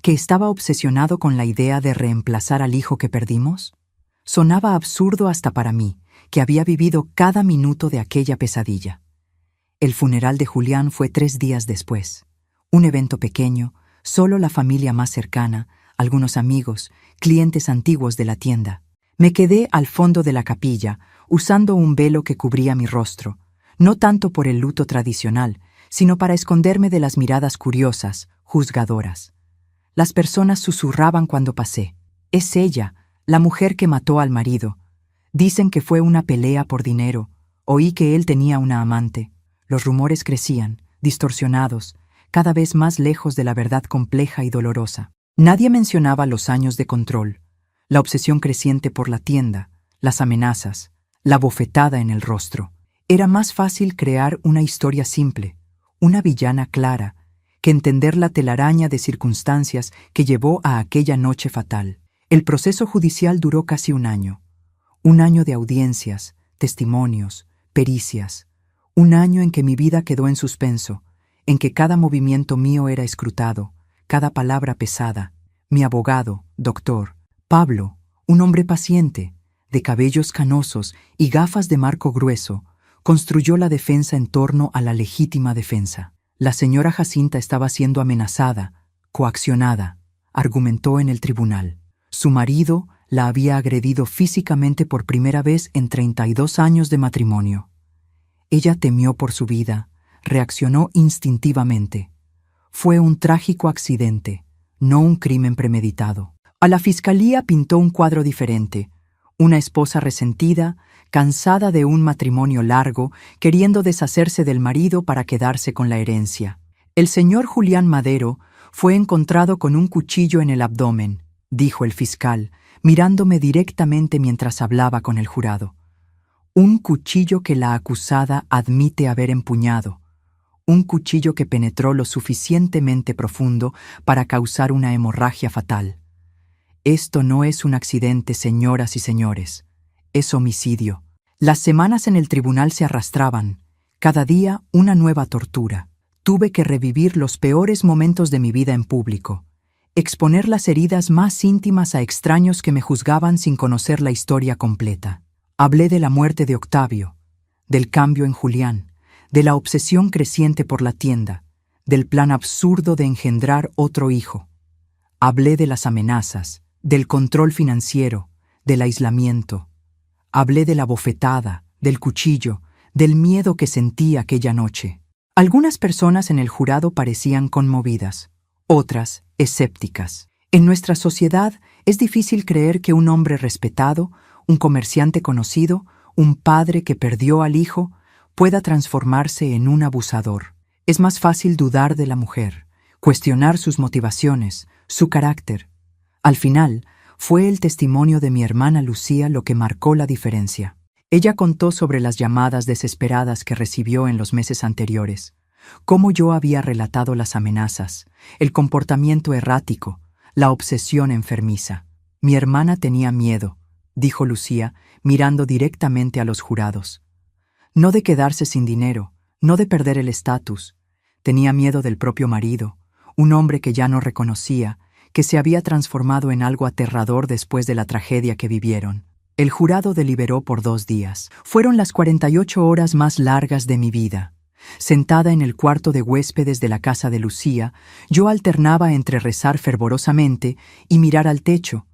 ¿Que estaba obsesionado con la idea de reemplazar al hijo que perdimos? Sonaba absurdo hasta para mí, que había vivido cada minuto de aquella pesadilla. El funeral de Julián fue 3 días después. Un evento pequeño, solo la familia más cercana, algunos amigos, clientes antiguos de la tienda. Me quedé al fondo de la capilla, usando un velo que cubría mi rostro, no tanto por el luto tradicional, sino para esconderme de las miradas curiosas, juzgadoras. Las personas susurraban cuando pasé. «Es ella, la mujer que mató al marido. Dicen que fue una pelea por dinero. Oí que él tenía una amante». Los rumores crecían, distorsionados, cada vez más lejos de la verdad compleja y dolorosa. Nadie mencionaba los años de control, la obsesión creciente por la tienda, las amenazas, la bofetada en el rostro. Era más fácil crear una historia simple, una villana clara, que entender la telaraña de circunstancias que llevó a aquella noche fatal. El proceso judicial duró casi un año de audiencias, testimonios, pericias, un año en que mi vida quedó en suspenso, en que cada movimiento mío era escrutado, cada palabra pesada. Mi abogado, doctor, Pablo, un hombre paciente, de cabellos canosos y gafas de marco grueso, construyó la defensa en torno a la legítima defensa. La señora Jacinta estaba siendo amenazada, coaccionada, argumentó en el tribunal. Su marido la había agredido físicamente por primera vez en 32 años de matrimonio. Ella temió por su vida, reaccionó instintivamente. Fue un trágico accidente, no un crimen premeditado. A la fiscalía pintó un cuadro diferente, una esposa resentida, cansada de un matrimonio largo, queriendo deshacerse del marido para quedarse con la herencia. El señor Julián Madero fue encontrado con un cuchillo en el abdomen, dijo el fiscal, mirándome directamente mientras hablaba con el jurado. Un cuchillo que la acusada admite haber empuñado. Un cuchillo que penetró lo suficientemente profundo para causar una hemorragia fatal. Esto no es un accidente, señoras y señores. Es homicidio. Las semanas en el tribunal se arrastraban. Cada día una nueva tortura. Tuve que revivir los peores momentos de mi vida en público. Exponer las heridas más íntimas a extraños que me juzgaban sin conocer la historia completa. Hablé de la muerte de Octavio, del cambio en Julián, de la obsesión creciente por la tienda, del plan absurdo de engendrar otro hijo. Hablé de las amenazas, del control financiero, del aislamiento. Hablé de la bofetada, del cuchillo, del miedo que sentí aquella noche. Algunas personas en el jurado parecían conmovidas, otras escépticas. En nuestra sociedad es difícil creer que un hombre respetado, un comerciante conocido, un padre que perdió al hijo, pueda transformarse en un abusador. Es más fácil dudar de la mujer, cuestionar sus motivaciones, su carácter. Al final, fue el testimonio de mi hermana Lucía lo que marcó la diferencia. Ella contó sobre las llamadas desesperadas que recibió en los meses anteriores, cómo yo había relatado las amenazas, el comportamiento errático, la obsesión enfermiza. Mi hermana tenía miedo, dijo Lucía, mirando directamente a los jurados. No de quedarse sin dinero, no de perder el estatus. Tenía miedo del propio marido, un hombre que ya no reconocía, que se había transformado en algo aterrador después de la tragedia que vivieron. El jurado deliberó por 2 días. Fueron las 48 horas más largas de mi vida. Sentada en el cuarto de huéspedes de la casa de Lucía, yo alternaba entre rezar fervorosamente y mirar al techo,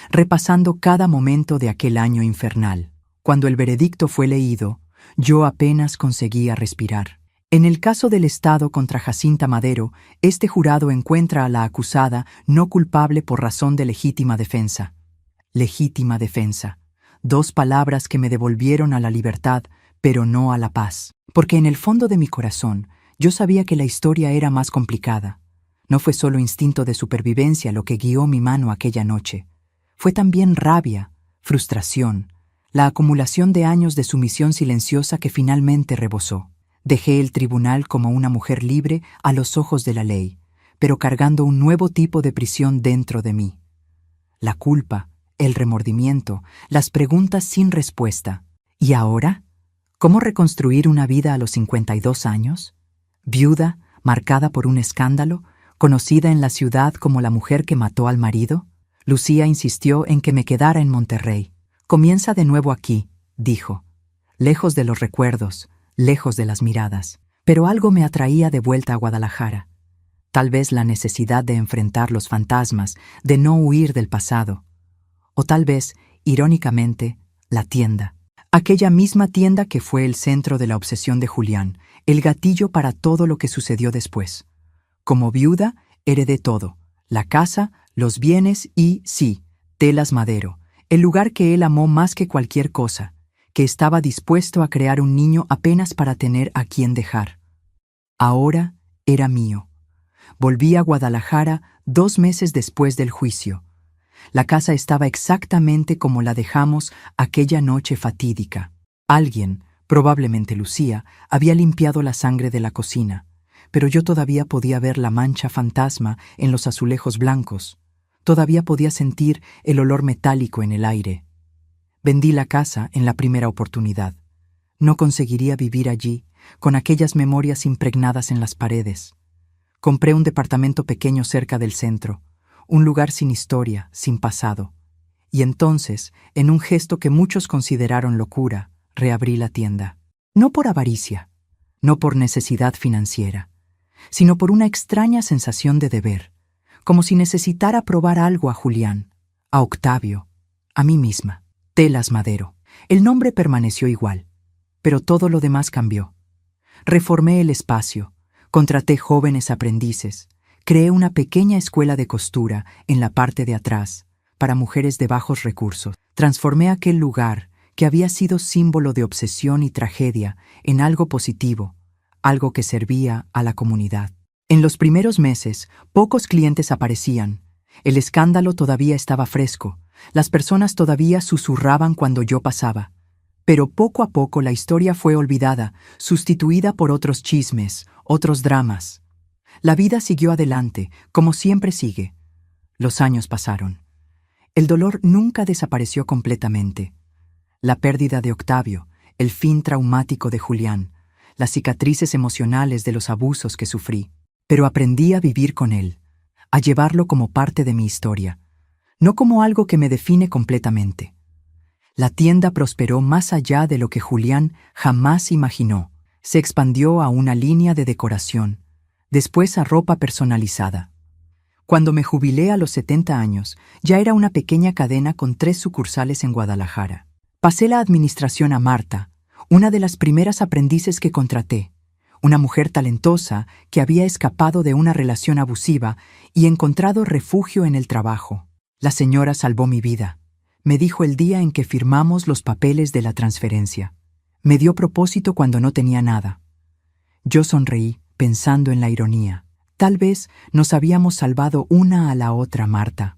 repasando cada momento de aquel año infernal. Cuando el veredicto fue leído, yo apenas conseguía respirar. En el caso del Estado contra Jacinta Madero, este jurado encuentra a la acusada no culpable por razón de legítima defensa. Legítima defensa. Dos palabras que me devolvieron a la libertad, pero no a la paz. Porque en el fondo de mi corazón, yo sabía que la historia era más complicada. No fue solo instinto de supervivencia lo que guió mi mano aquella noche. Fue también rabia, frustración, la acumulación de años de sumisión silenciosa que finalmente rebosó. Dejé el tribunal como una mujer libre a los ojos de la ley, pero cargando un nuevo tipo de prisión dentro de mí. La culpa, el remordimiento, las preguntas sin respuesta. ¿Y ahora? ¿Cómo reconstruir una vida a los 52 años? Viuda, marcada por un escándalo, conocida en la ciudad como la mujer que mató al marido. Lucía insistió en que me quedara en Monterrey. Comienza de nuevo aquí, dijo. Lejos de los recuerdos, lejos de las miradas. Pero algo me atraía de vuelta a Guadalajara. Tal vez la necesidad de enfrentar los fantasmas, de no huir del pasado. O tal vez, irónicamente, la tienda. Aquella misma tienda que fue el centro de la obsesión de Julián, el gatillo para todo lo que sucedió después. Como viuda, heredé todo. La casa, los bienes y, sí, Telas Madero, el lugar que él amó más que cualquier cosa, que estaba dispuesto a crear un niño apenas para tener a quien dejar. Ahora era mío. Volví a Guadalajara 2 meses después del juicio. La casa estaba exactamente como la dejamos aquella noche fatídica. Alguien, probablemente Lucía, había limpiado la sangre de la cocina, pero yo todavía podía ver la mancha fantasma en los azulejos blancos. Todavía podía sentir el olor metálico en el aire. Vendí la casa en la primera oportunidad. No conseguiría vivir allí, con aquellas memorias impregnadas en las paredes. Compré un departamento pequeño cerca del centro, un lugar sin historia, sin pasado. Y entonces, en un gesto que muchos consideraron locura, reabrí la tienda. No por avaricia, no por necesidad financiera, sino por una extraña sensación de deber, como si necesitara probar algo a Julián, a Octavio, a mí misma. Telas Madero. El nombre permaneció igual, pero todo lo demás cambió. Reformé el espacio, contraté jóvenes aprendices, creé una pequeña escuela de costura en la parte de atrás, para mujeres de bajos recursos. Transformé aquel lugar, que había sido símbolo de obsesión y tragedia, en algo positivo, algo que servía a la comunidad. En los primeros meses, pocos clientes aparecían. El escándalo todavía estaba fresco. Las personas todavía susurraban cuando yo pasaba. Pero poco a poco la historia fue olvidada, sustituida por otros chismes, otros dramas. La vida siguió adelante, como siempre sigue. Los años pasaron. El dolor nunca desapareció completamente. La pérdida de Octavio, el fin traumático de Julián, las cicatrices emocionales de los abusos que sufrí. Pero aprendí a vivir con él, a llevarlo como parte de mi historia, no como algo que me define completamente. La tienda prosperó más allá de lo que Julián jamás imaginó. Se expandió a una línea de decoración, después a ropa personalizada. Cuando me jubilé a los 70 años, ya era una pequeña cadena con 3 sucursales en Guadalajara. Pasé la administración a Marta, una de las primeras aprendices que contraté, una mujer talentosa que había escapado de una relación abusiva y encontrado refugio en el trabajo. La señora salvó mi vida. Me dijo el día en que firmamos los papeles de la transferencia. Me dio propósito cuando no tenía nada. Yo sonreí, pensando en la ironía. Tal vez nos habíamos salvado una a la otra, Marta.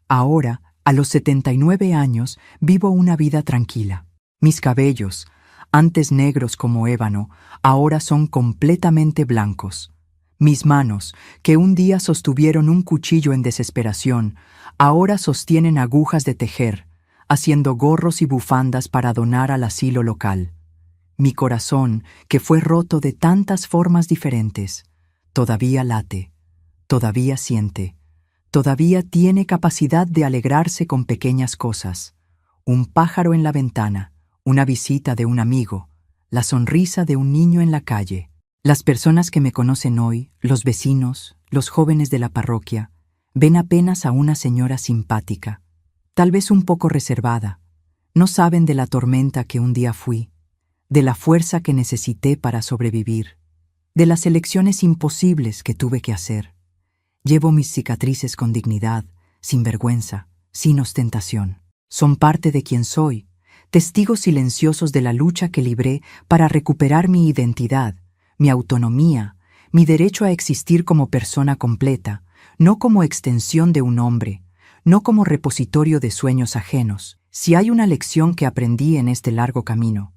Ahora, a los 79 años, vivo una vida tranquila. Mis cabellos, antes negros como ébano, ahora son completamente blancos. Mis manos, que un día sostuvieron un cuchillo en desesperación, ahora sostienen agujas de tejer, haciendo gorros y bufandas para donar al asilo local. Mi corazón, que fue roto de tantas formas diferentes, todavía late, todavía siente, todavía tiene capacidad de alegrarse con pequeñas cosas. Un pájaro en la ventana, una visita de un amigo, la sonrisa de un niño en la calle. Las personas que me conocen hoy, los vecinos, los jóvenes de la parroquia, ven apenas a una señora simpática, tal vez un poco reservada. No saben de la tormenta que un día fui, de la fuerza que necesité para sobrevivir. de las elecciones imposibles que tuve que hacer. Llevo mis cicatrices con dignidad, sin vergüenza, sin ostentación. Son parte de quien soy, testigos silenciosos de la lucha que libré para recuperar mi identidad, mi autonomía, mi derecho a existir como persona completa, no como extensión de un hombre, no como repositorio de sueños ajenos. Si hay una lección que aprendí en este largo camino,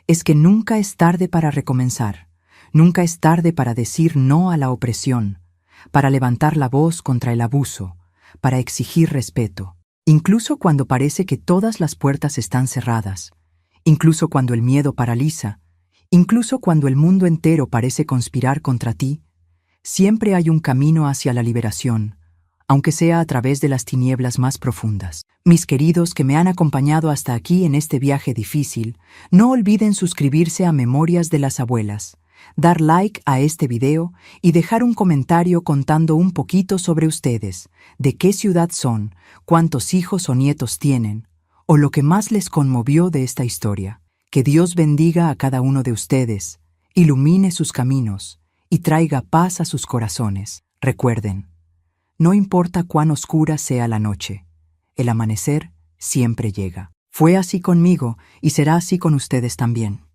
es que nunca es tarde para recomenzar, nunca es tarde para decir no a la opresión, para levantar la voz contra el abuso, para exigir respeto, incluso cuando parece que todas las puertas están cerradas, incluso cuando el miedo paraliza, incluso cuando el mundo entero parece conspirar contra ti, siempre hay un camino hacia la liberación, aunque sea a través de las tinieblas más profundas. Mis queridos que me han acompañado hasta aquí en este viaje difícil, no olviden suscribirse a Memorias de las Abuelas, dar like a este video y dejar un comentario contando un poquito sobre ustedes, de qué ciudad son, cuántos hijos o nietos tienen, o lo que más les conmovió de esta historia. Que Dios bendiga a cada uno de ustedes, ilumine sus caminos y traiga paz a sus corazones. Recuerden, no importa cuán oscura sea la noche, el amanecer siempre llega. Fue así conmigo y será así con ustedes también.